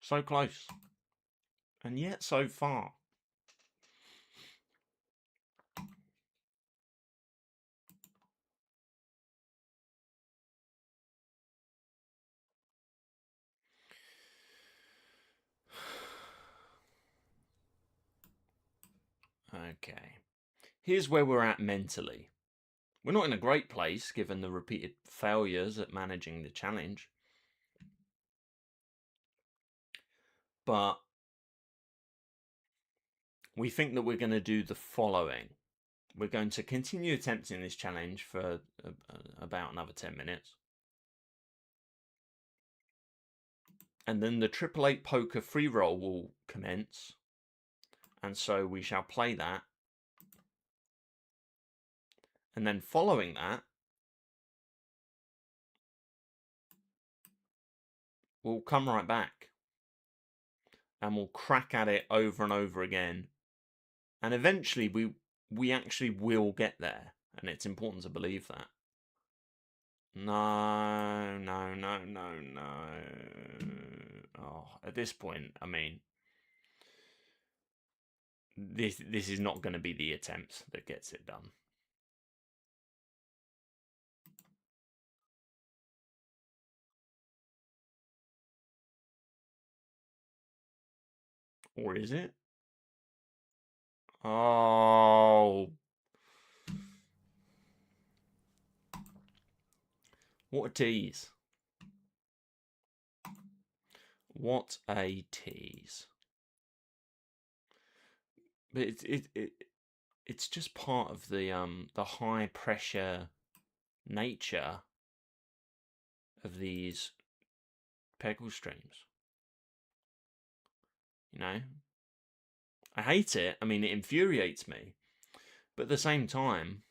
So close. And yet so far. Okay. Here's where we're at mentally. We're not in a great place given the repeated failures at managing the challenge. But we think that we're going to do the following. We're going to continue attempting this challenge for about another 10 minutes. And then the 888 poker free roll will commence. And so we shall play that. And then following that, we'll come right back. And we'll crack at it over and over again. And eventually we actually will get there. And it's important to believe that. No, no, no, no, no. Oh, at this point, I mean, this is not going to be the attempt that gets it done. Or is it? Oh. What a tease. What a tease. But it's just part of the high pressure nature of these Peggle streams. You know? I hate it. I mean, it infuriates me. But at the same time,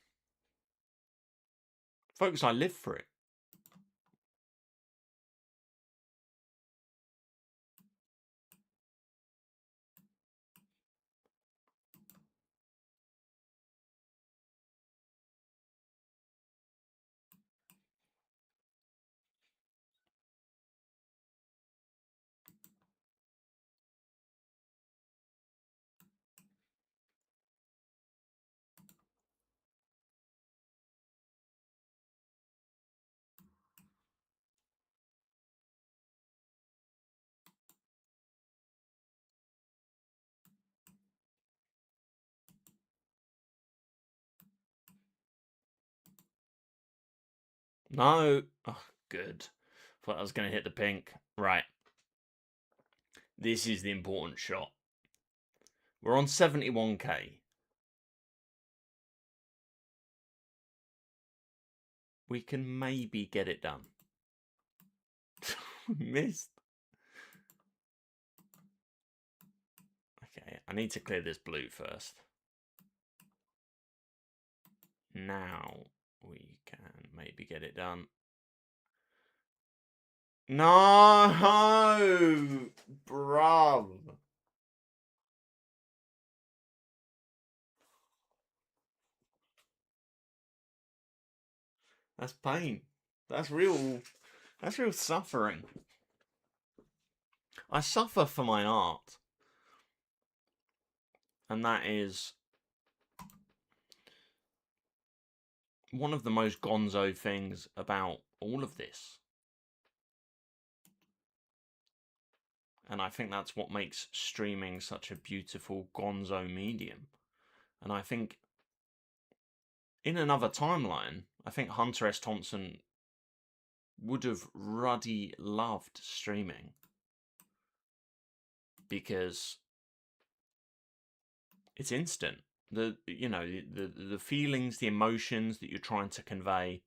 folks, I live for it. No. Oh, good. Thought I was going to hit the pink. Right. This is the important shot. We're on 71k. We can maybe get it done. Missed. Okay, I need to clear this blue first. Now we can maybe get it done. No, bruv. That's pain. That's real suffering. I suffer for my art. And that is one of the most gonzo things about all of this. And I think that's what makes streaming such a beautiful gonzo medium. And I think in another timeline, I think Hunter S. Thompson would have ruddy loved streaming. Because it's instant. The feelings, the emotions that you're trying to convey.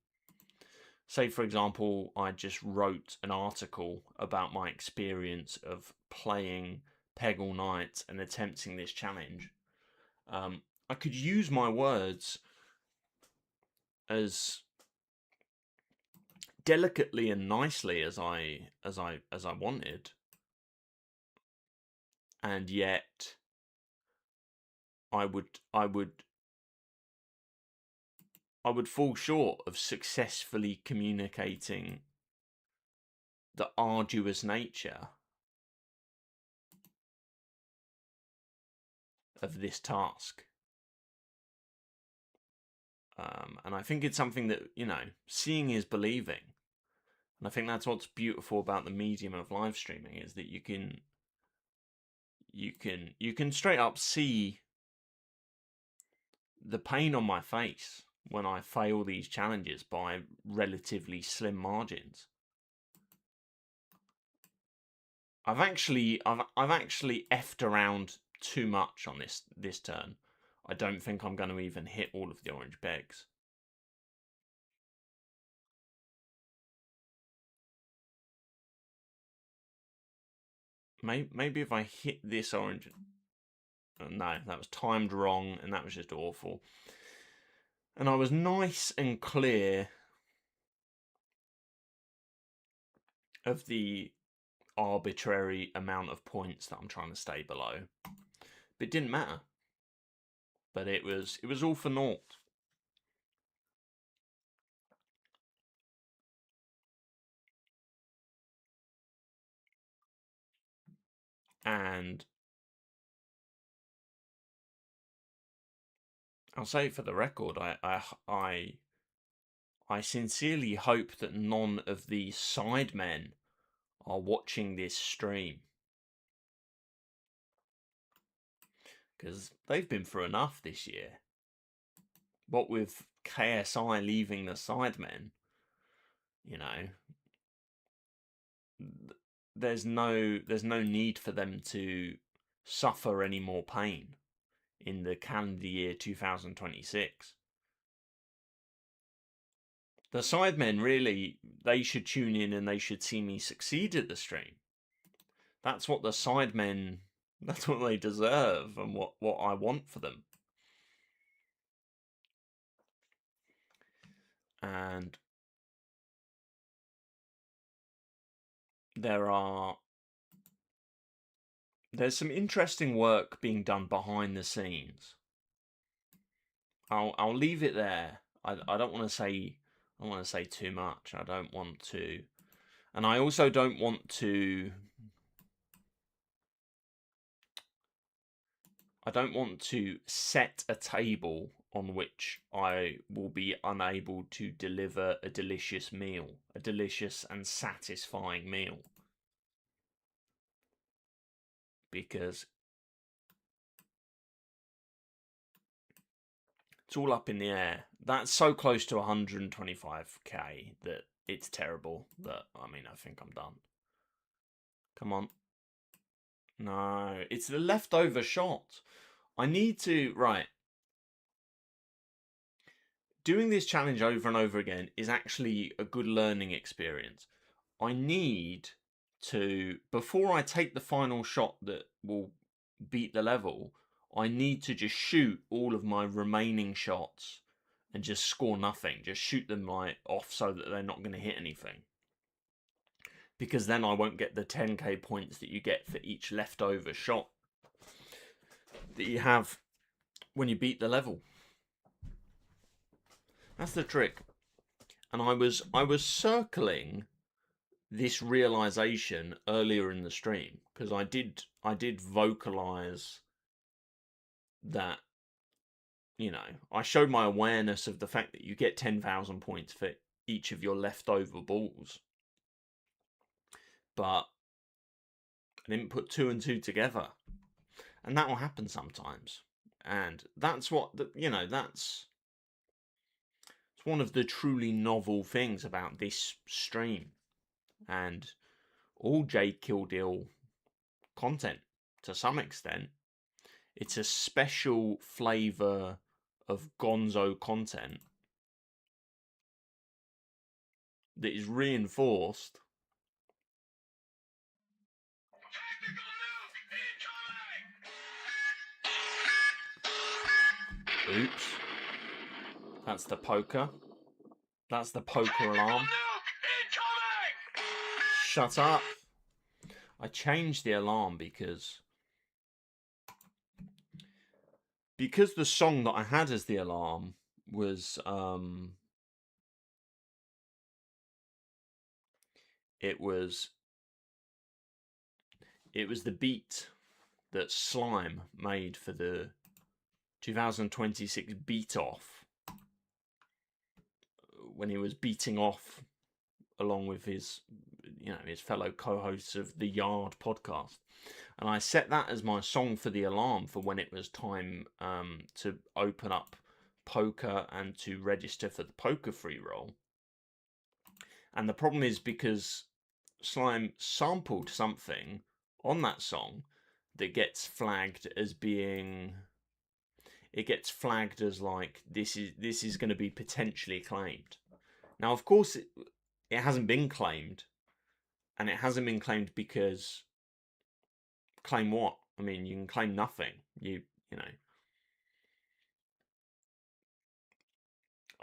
Say, for example, I just wrote an article about my experience of playing Peggle Knight and attempting this challenge. I could use my words as delicately and nicely as I wanted, and yet I would fall short of successfully communicating the arduous nature of this task. And I think it's something that, seeing is believing. And I think that's what's beautiful about the medium of live streaming, is that you can straight up see the pain on my face when I fail these challenges by relatively slim margins. I've actually effed around too much on this turn. I don't think I'm going to even hit all of the orange pegs. Maybe if I hit this orange... No, that was timed wrong, and that was just awful. And I was nice and clear of the arbitrary amount of points that I'm trying to stay below. But it didn't matter. But it was all for naught. And I'll say for the record, I sincerely hope that none of the sidemen are watching this stream, because they've been through enough this year. What with KSI leaving the sidemen, you know, there's no need for them to suffer any more pain in the calendar year 2026. The sidemen, really, they should tune in and they should see me succeed at the stream. That's what the sidemen, that's what they deserve and what I want for them. And there's some interesting work being done behind the scenes. I'll leave it there. I don't want to say too much. I don't want to, and I also don't want to. I don't want to set a table on which I will be unable to deliver a delicious meal, a delicious and satisfying meal. Because it's all up in the air. That's so close to 125k that it's terrible. That, I mean, I think I'm done. Come on. No, it's the leftover shot. I need to, right. Doing this challenge over and over again is actually a good learning experience. I need to, before I take the final shot that will beat the level, I need to just shoot all of my remaining shots and just score nothing. Just shoot them like off so that they're not going to hit anything. Because then I won't get the 10k points that you get for each leftover shot that you have when you beat the level. That's the trick. And I was circling this realization earlier in the stream, because I did vocalize that, you know, I showed my awareness of the fact that you get 10,000 points for each of your leftover balls. But I didn't put 2 and 2 together. And that will happen sometimes. And that's what, you know, it's one of the truly novel things about this stream and all jkyldil content to some extent. It's a special flavour of gonzo content that is reinforced. Oops. That's the poker. That's the poker alarm. Shut up. I changed the alarm because the song that I had as the alarm was it was the beat that Slime made for the 2026 beat off, when he was beating off along with his, you know, his fellow co-hosts of the Yard podcast. And I set that as my song for the alarm for when it was time to open up poker and to register for the poker free roll. And the problem is, because Slime sampled something on that song that gets flagged as being, it gets flagged as like, this is going to be potentially claimed. Now, of course, it hasn't been claimed, and it hasn't been claimed because, claim what? I mean, you can claim nothing. You know,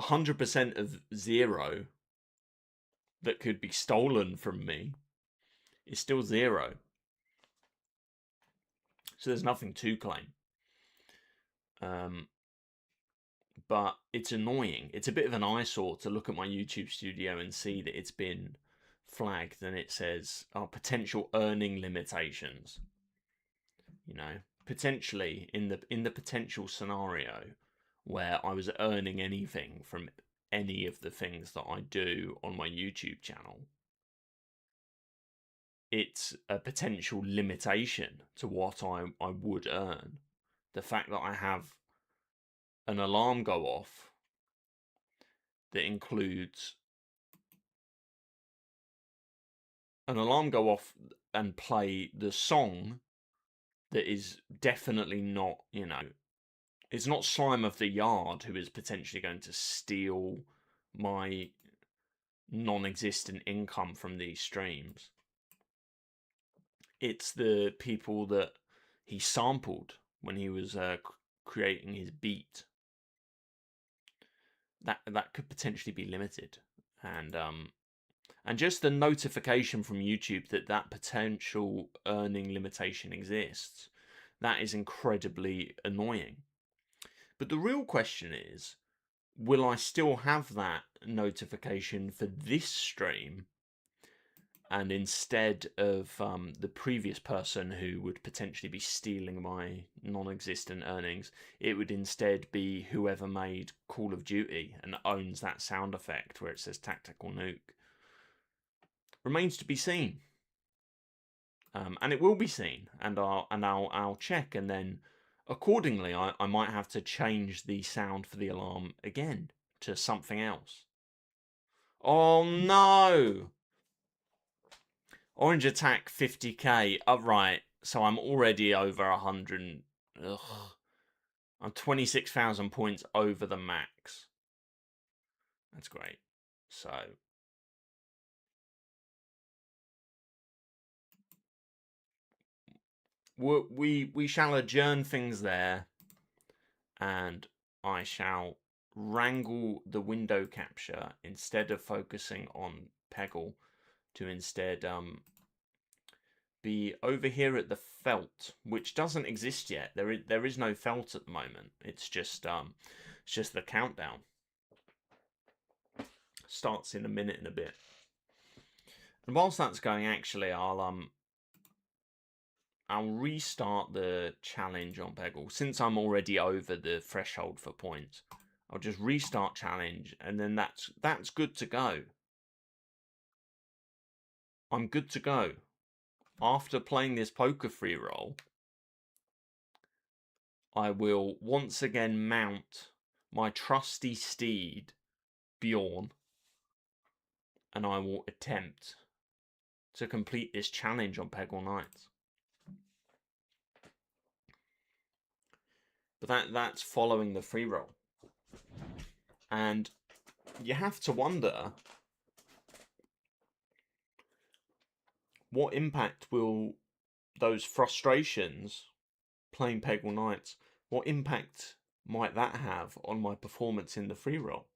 100% of zero that could be stolen from me is still zero. So there's nothing to claim. But it's annoying. It's a bit of an eyesore to look at my YouTube studio and see that it's been flagged and it says, oh, potential earning limitations. You know, potentially in the potential scenario where I was earning anything from any of the things that I do on my YouTube channel, it's a potential limitation to what I would earn. The fact that I have an alarm go off that includes an alarm go off and play the song that is definitely not, you know, it's not Slime of the Yard who is potentially going to steal my non-existent income from these streams. It's the people that he sampled when he was creating his beat. That could potentially be limited, and just the notification from YouTube that potential earning limitation exists, that is incredibly annoying. But the real question is, will I still have that notification for this stream? And instead of the previous person who would potentially be stealing my non-existent earnings, it would instead be whoever made Call of Duty and owns that sound effect where it says Tactical Nuke. Remains to be seen. And it will be seen, and I'll check, and then accordingly I might have to change the sound for the alarm again to something else. Oh no! Orange attack 50k. Right, so I'm already over 100. Ugh. I'm 26,000 points over the max. That's great. So we shall adjourn things there, and I shall wrangle the window capture instead of focusing on Peggle to instead be over here at the felt, which doesn't exist yet. There is no felt at the moment. It's just the countdown. Starts in a minute and a bit. And whilst that's going, actually, I'll restart the challenge on Peggle. Since I'm already over the threshold for points, I'll just restart challenge, and then that's good to go. I'm good to go. After playing this poker free roll, I will once again mount my trusty steed, Bjorn, and I will attempt to complete this challenge on Peggle Nights. But that's following the free roll. And you have to wonder, what impact will those frustrations playing Peggle Nights, what impact might that have on my performance in the free roll?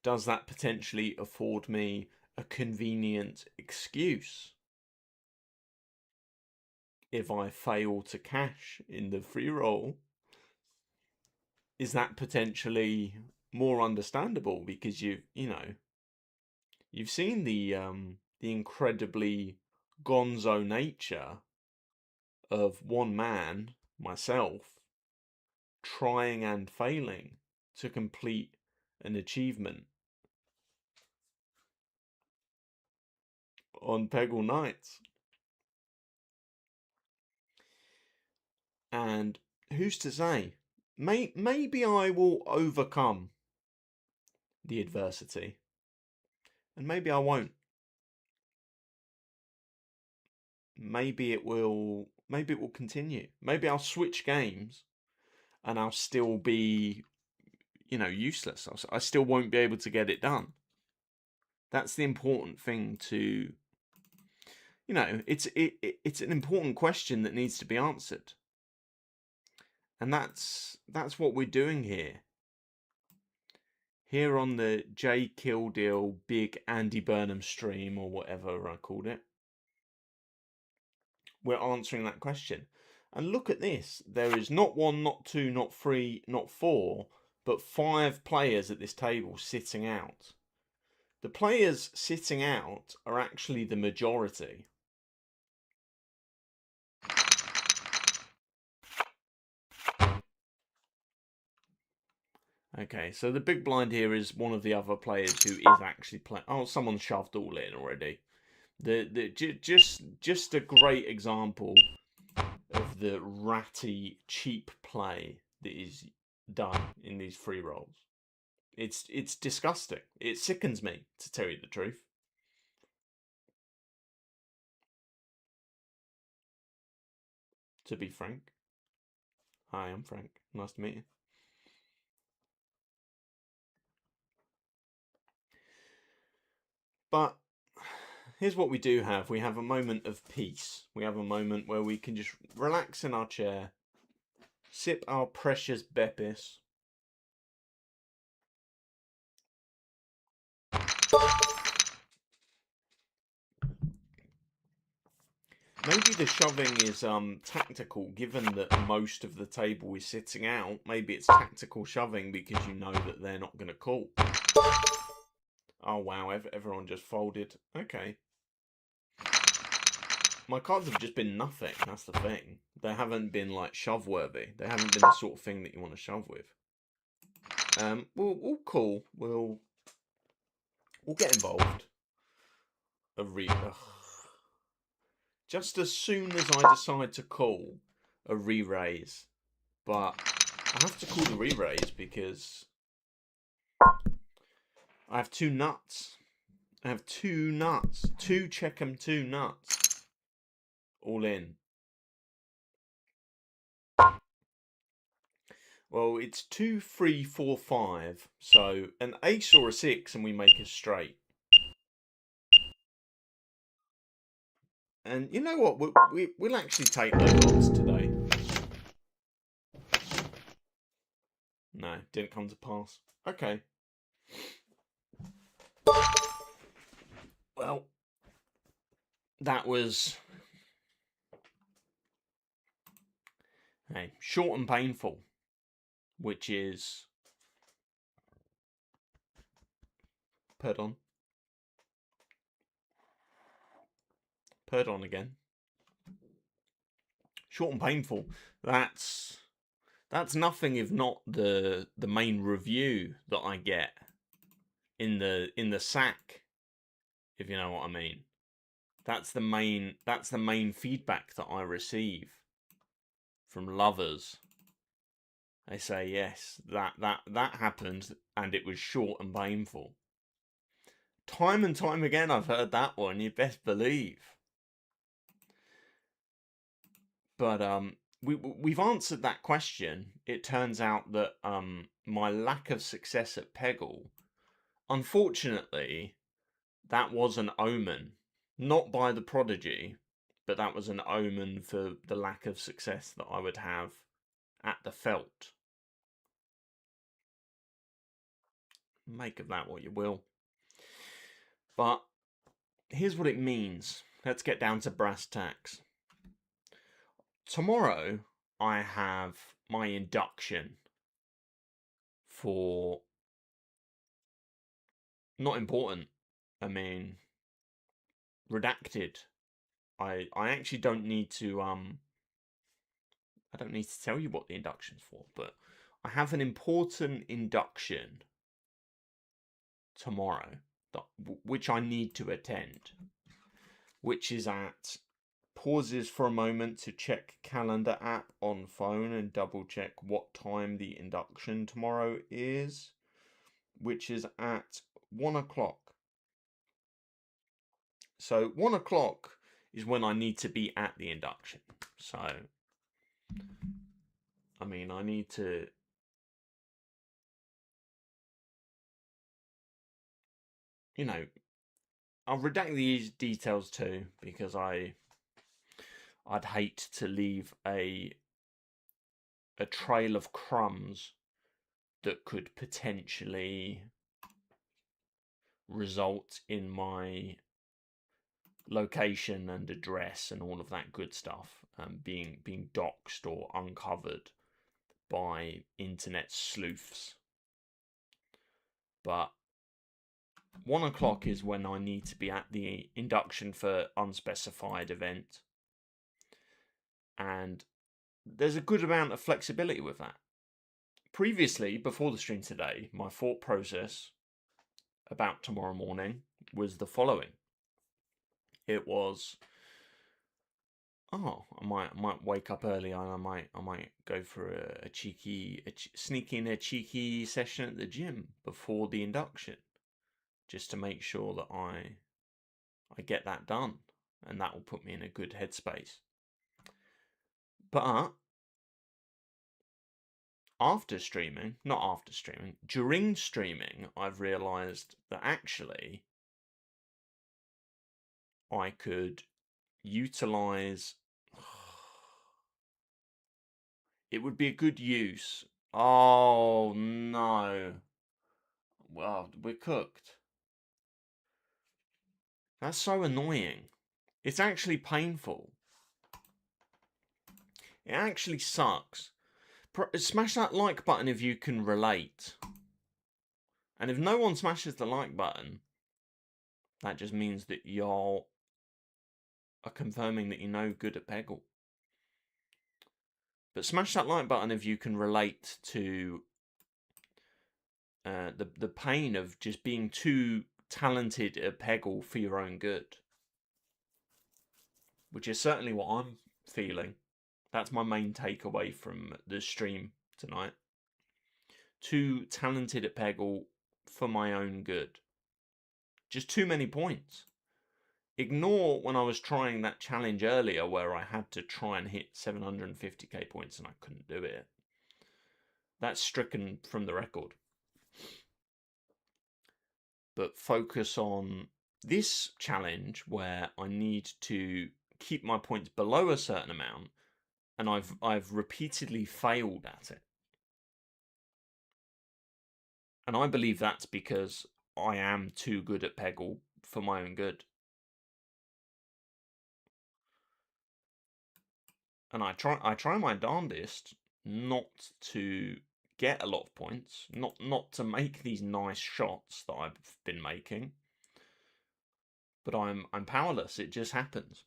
Does that potentially afford me a convenient excuse if I fail to cash in the free roll? Is that potentially more understandable because you've seen the incredibly gonzo nature of one man, myself, trying and failing to complete an achievement on Peggle Nights. And who's to say? Maybe I will overcome the adversity, and maybe I won't. Maybe it will continue. Maybe I'll switch games and I'll still be, useless. I still won't be able to get it done. That's the important thing to, it's an important question that needs to be answered. And that's what we're doing here. Here on the jkyldil Big Andy Burnham stream, or whatever I called it, we're answering that question. And look at this. There is not one, not two, not three, not four, but 5 players at this table sitting out. The players sitting out are actually the majority. Okay, so the big blind here is one of the other players who is actually playing. Oh, someone shoved all in already. Just a great example of the ratty, cheap play that is done in these free rolls. It's disgusting. It sickens me, to tell you the truth. To be frank. Hi, I'm Frank. Nice to meet you. But here's what we do have. We have a moment of peace. We have a moment where we can just relax in our chair, sip our precious Beppis. Maybe the shoving is tactical, given that most of the table is sitting out. Maybe it's tactical shoving because you know that they're not going to call. Oh wow, everyone just folded. Okay. My cards have just been nothing, that's the thing. They haven't been like shove worthy. They haven't been the sort of thing that you want to shove with. We'll call. We'll get involved. Just as soon as I decide to call a re-raise. But I have to call the re-raise because I have two nuts. I have two nuts. Two check 'em, two nuts. All in. Well, it's 2, 3, 4, 5. So an ace or a 6 and we make a straight. And you know what? We'll actually take those odds today. No, didn't come to pass. Okay. Well, that was short and painful, which is pardon again. Short and painful. That's nothing if not the main review that I get in the sack, if you know what I mean. That's the main feedback that I receive from lovers. They say yes, that happened and it was short and painful. Time and time again I've heard that one, you best believe. But we've answered that question. It turns out that my lack of success at Peggle, unfortunately, that was an omen. Not by the prodigy, but that was an omen for the lack of success that I would have at the felt. Make of that what you will. But here's what it means. Let's get down to brass tacks. Tomorrow, I have my induction for... Not important. I mean, redacted. I actually don't need to I don't need to tell you what the induction's for, but I have an important induction tomorrow which I need to attend, which is at pauses for a moment to check calendar app on phone and double check what time the induction tomorrow is, which is at 1 o'clock. So 1 o'clock is when I need to be at the induction. So, I mean, I need to... You know, I'll redact these details too, because I'd hate to leave a trail of crumbs that could potentially result in my location and address and all of that good stuff being doxed or uncovered by internet sleuths. But 1 o'clock is when I need to be at the induction for unspecified event, and there's a good amount of flexibility with that, previously, before the stream today, my thought process about tomorrow morning was the following. It was, oh, I might wake up early and I might go for a sneak in a cheeky session at the gym before the induction, just to make sure that I get that done, and that will put me in a good headspace. But during streaming, I've realized that actually I could utilize. It would be a good use. Oh no. Well, we're cooked. That's so annoying. It's actually painful. It actually sucks. Smash that like button if you can relate. And if no one smashes the like button, that just means that y'all are confirming that you know good at Peggle. But smash that like button if you can relate to the pain of just being too talented at Peggle for your own good. Which is certainly what I'm feeling. That's my main takeaway from the stream tonight. Too talented at Peggle for my own good. Just too many points. Ignore when I was trying that challenge earlier where I had to try and hit 750k points and I couldn't do it. That's stricken from the record. But focus on this challenge where I need to keep my points below a certain amount, and I've repeatedly failed at it. And I believe that's because I am too good at Peggle for my own good. And I try my darndest not to get a lot of points, not to make these nice shots that I've been making. But I'm powerless. It just happens.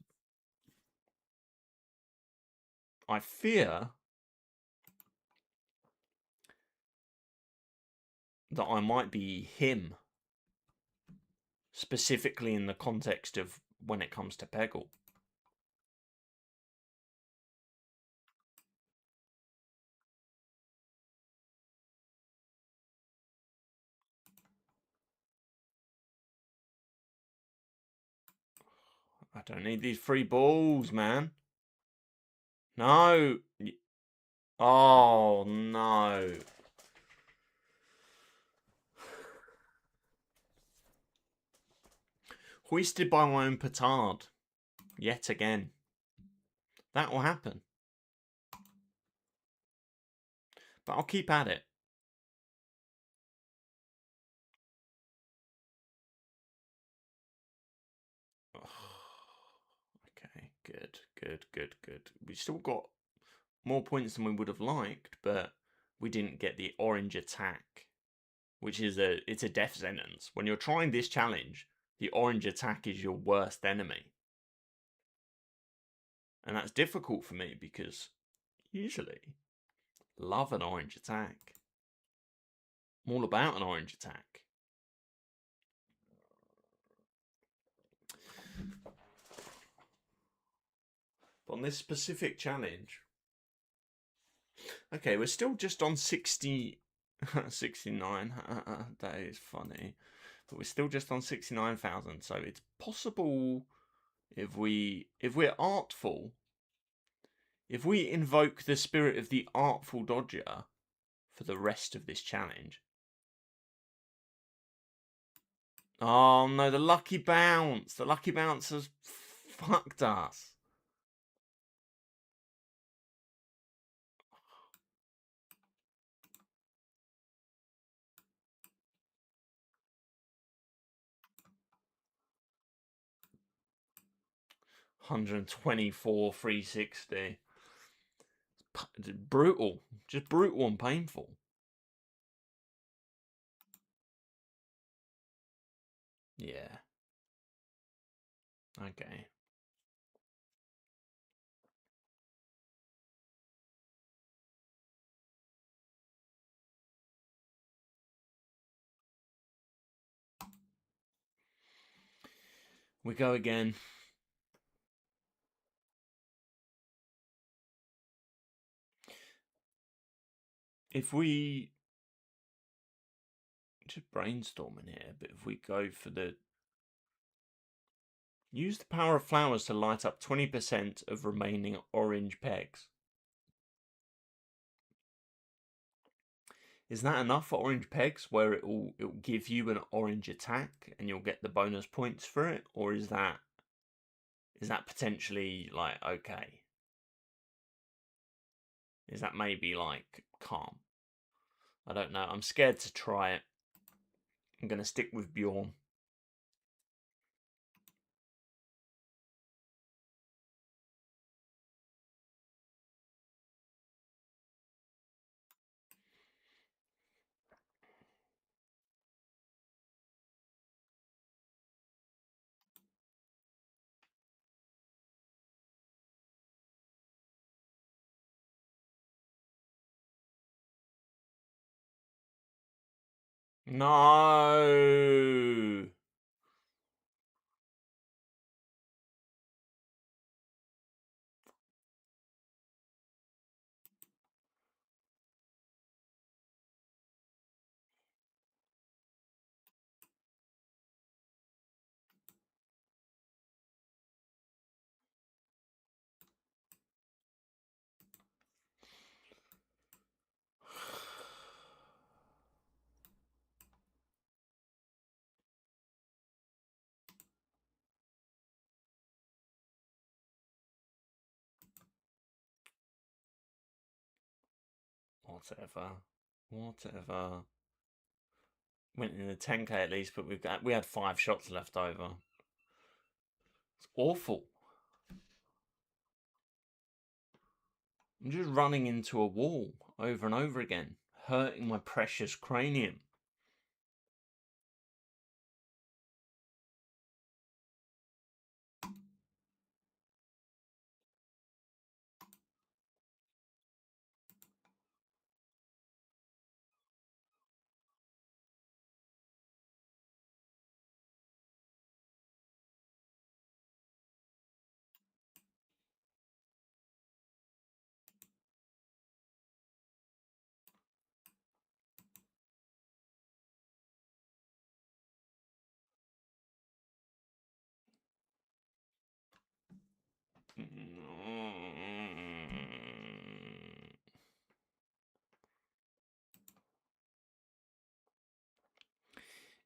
I fear that I might be him, specifically in the context of when it comes to Peggle. I don't need these free balls, man. No. Oh, no. Hoisted by my own petard. Yet again. That will happen. But I'll keep at it. Okay, good. We still got more points than we would have liked, but we didn't get the orange attack, which is it's a death sentence. When you're trying this challenge, the orange attack is your worst enemy. And that's difficult for me because usually love an orange attack. I'm all about an orange attack. But on this specific challenge, okay, we're still just on 69. That is funny. But we're still just on 69,000. So it's possible if we're artful, if we invoke the spirit of the artful dodger for the rest of this challenge. Oh no, the lucky bounce. The lucky bounce has fucked us. $124, 360. Brutal. Just brutal and painful. Yeah. Okay. We go again. If we just brainstorming here, but if we go for the use the power of flowers to light up 20% of remaining orange pegs. Is that enough for orange pegs where it'll give you an orange attack and you'll get the bonus points for it? Or is that potentially like okay? Is that maybe like calm? I don't know. I'm scared to try it. I'm gonna stick with Bjorn. No. Whatever. Went in the 10k at least, but we had 5 shots left over. It's awful. I'm just running into a wall over and over again, hurting my precious cranium.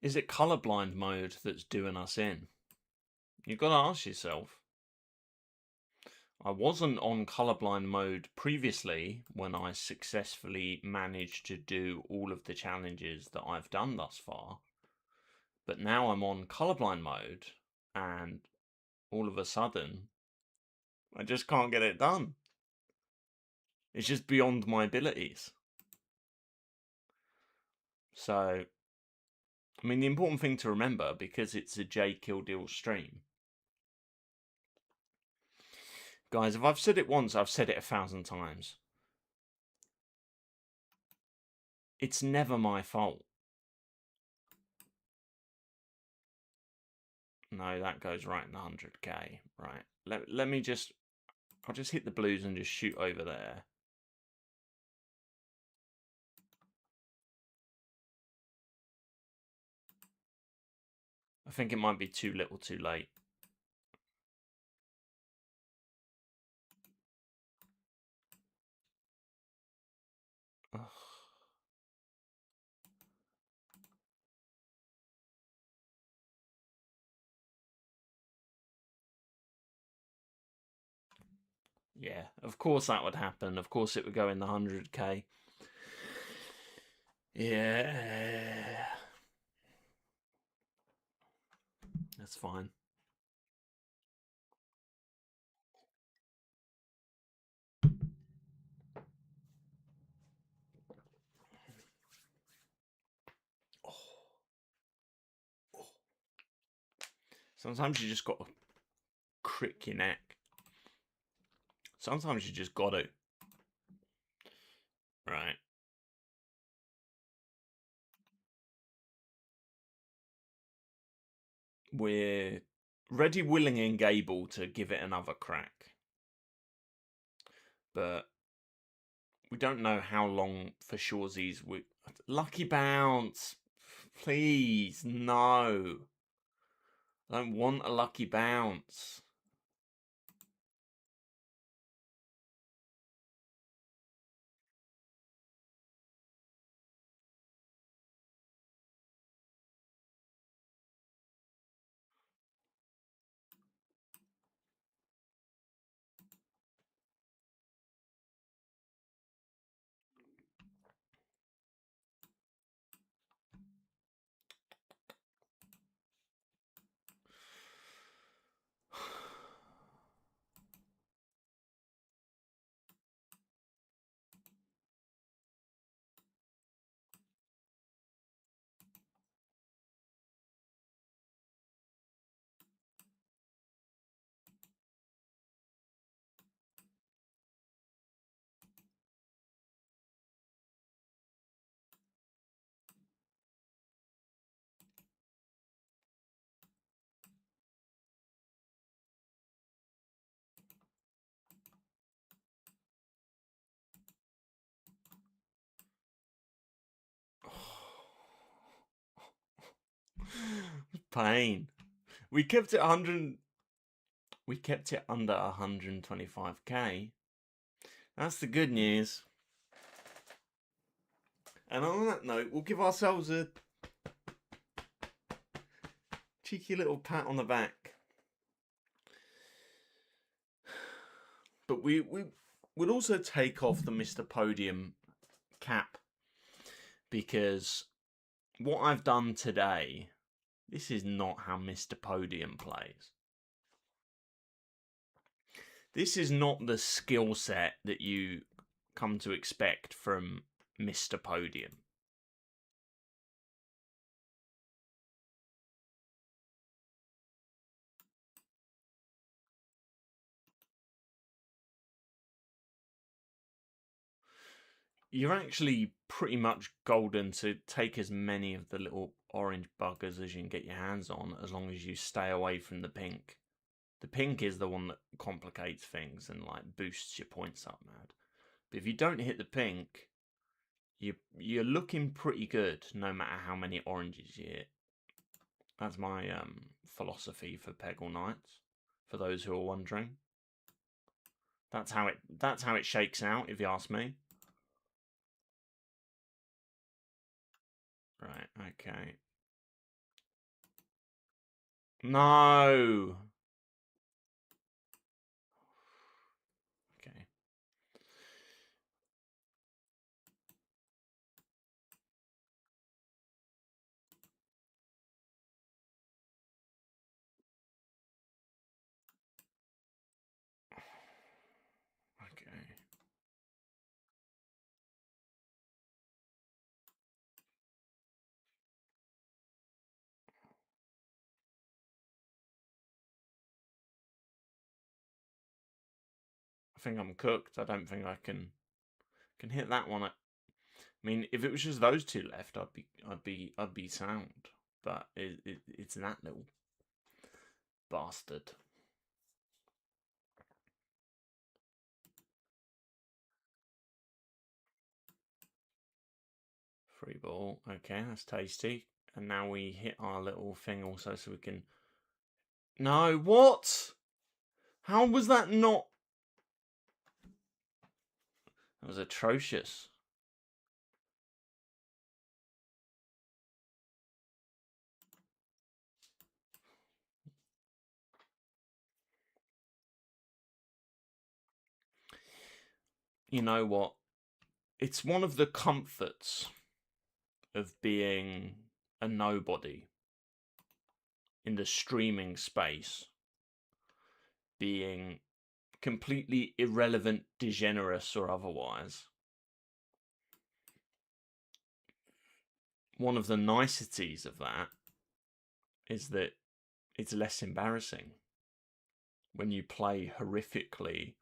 Is it colorblind mode that's doing us in? You've got to ask yourself. I wasn't on colorblind mode previously when I successfully managed to do all of the challenges that I've done thus far. But now I'm on colorblind mode and all of a sudden I just can't get it done. It's just beyond my abilities. So, I mean, the important thing to remember, because it's a jkyldil stream, guys, if I've said it once, I've said it 1,000 times. It's never my fault. No, that goes right in the 100k. Right. Let me just... I'll just hit the blues and just shoot over there. I think it might be too little too late. Ugh. Yeah, of course that would happen. Of course it would go in the 100k. Yeah. That's fine. Sometimes you just got to crick your neck. Sometimes you just got to. Right. We're ready, willing, and able to give it another crack. But we don't know how long for Shawsies. Lucky bounce. Please, no. I don't want a lucky bounce. Pain. We kept it 100. We kept it under 125k. That's the good news. And on that note, we'll give ourselves a cheeky little pat on the back. But we would also take off the Mr. Podium cap, because what I've done today, this is not how Mr. Podium plays. This is not the skill set that you come to expect from Mr. Podium. You're actually pretty much golden to take as many of the little orange buggers as you can get your hands on, as long as you stay away from the pink. The pink is the one that complicates things and like boosts your points up mad. But if you don't hit the pink, you're looking pretty good no matter how many oranges you hit. That's my philosophy for Peggle Knights, for those who are wondering. That's how it shakes out, if you ask me. Right, okay. No! Okay. Okay. I think I'm cooked. I don't think I can hit that one. I mean, if it was just those two left, I'd be sound. But it's that little bastard. Free ball. Okay, that's tasty. And now we hit our little thing also, so we can. No, what? How was that not? That was atrocious. You know what? It's one of the comforts of being a nobody in the streaming space, being completely irrelevant, degenerate, or otherwise. One of the niceties of that is that it's less embarrassing when you play horrifically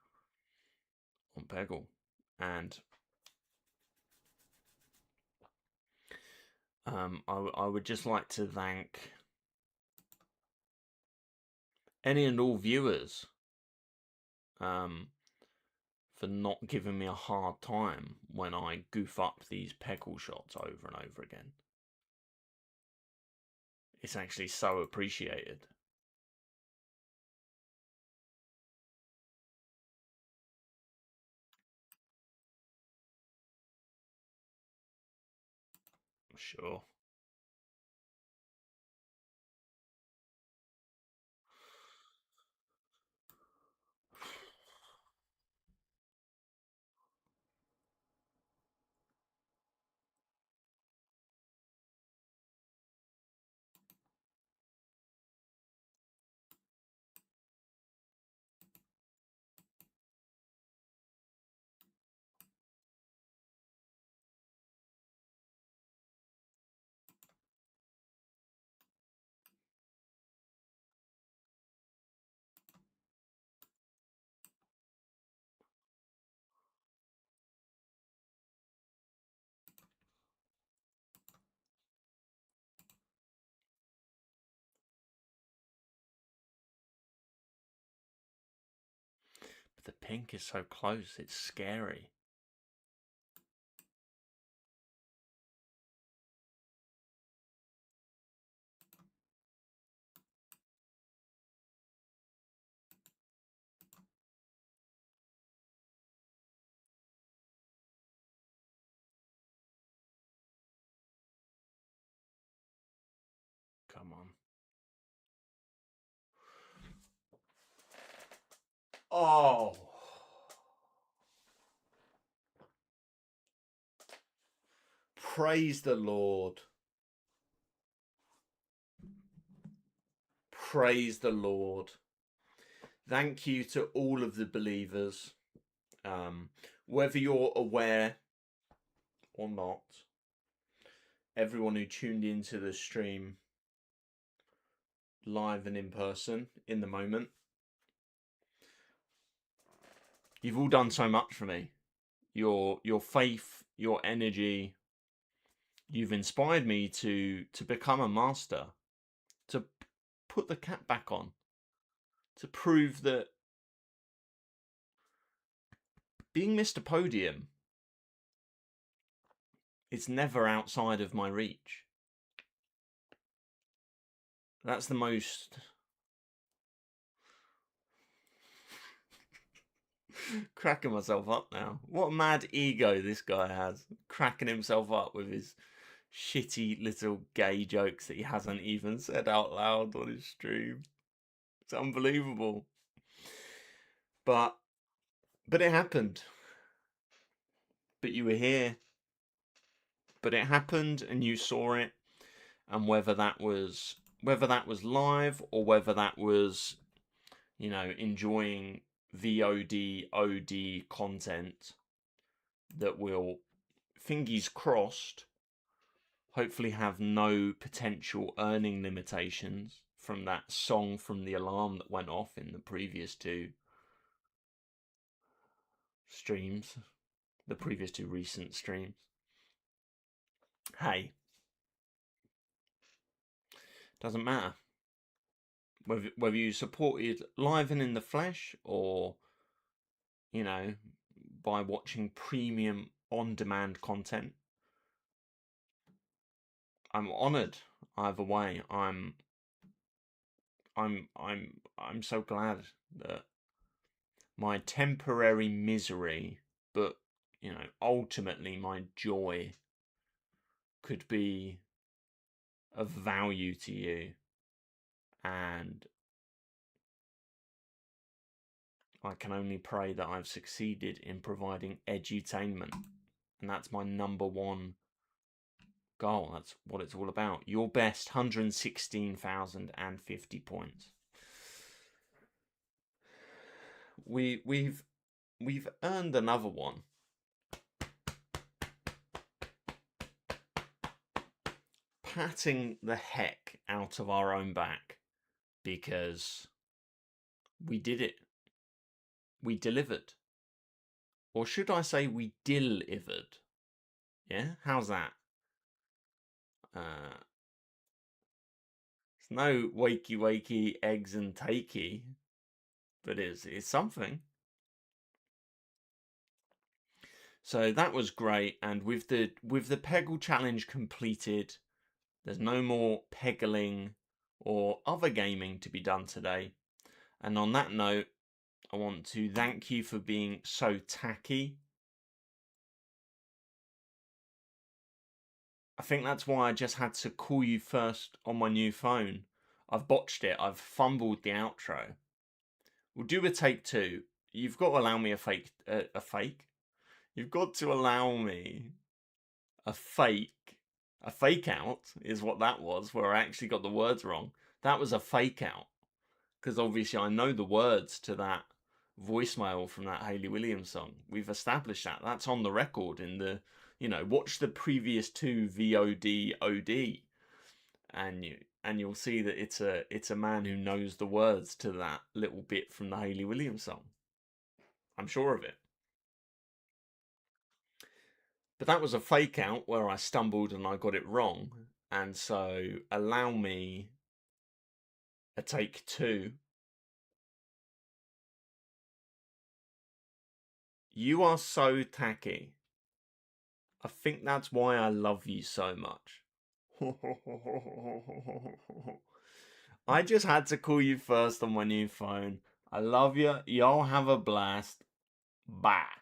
on Peggle. And I would just like to thank any and all viewers for not giving me a hard time when I goof up these peggle shots over and over again. It's actually so appreciated. Sure. But the pink is so close, it's scary. Come on. Oh. Praise the Lord. Praise the Lord. Thank you to all of the believers. Whether you're aware or not, everyone who tuned into the stream live and in person in the moment, you've all done so much for me. Your faith, your energy, you've inspired me to become a master, to put the cap back on, to prove that being Mr. Podium is never outside of my reach. That's the most cracking myself up now. What a mad ego this guy has, cracking himself up with his shitty little gay jokes that he hasn't even said out loud on his stream. It's unbelievable. But it happened. But you were here. But it happened and you saw it. And whether that was live or whether that was, you know, enjoying VOD, OD content that will, fingers crossed, hopefully have no potential earning limitations from that song from the alarm that went off in the previous two streams, the previous two recent streams. Hey, doesn't matter. Whether you supported live and in the flesh or, you know, by watching premium on-demand content, I'm honoured either way. I'm so glad that my temporary misery, but, you know, ultimately my joy could be of value to you. And I can only pray that I've succeeded in providing edutainment. And that's my number one goal. That's what it's all about. Your best 116,050 points. We've earned another one. Patting the heck out of our own back because we did it. We delivered. Or should I say we delivered? Yeah? How's that? It's no wakey wakey eggs and takey, but it's something. So that was great, and with the Peggle challenge completed, there's no more peggling or other gaming to be done today. And on that note, I want to thank you for being so tacky. I think that's why I just had to call you first on my new phone. I've botched it. I've fumbled the outro. We'll do a take two. You've got to allow me a fake. You've got to allow me a fake. A fake out is what that was, where I actually got the words wrong. That was a fake out. Because obviously I know the words to that voicemail from that Hayley Williams song. We've established that. That's on the record in the, watch the previous two VOD OD, and you'll see that it's a man who knows the words to that little bit from the Hayley Williams song. I'm sure of it. But that was a fake out where I stumbled and I got it wrong. And so allow me a take two. You are so tacky. I think that's why I love you so much. I just had to call you first on my new phone. I love you. Y'all have a blast. Bye.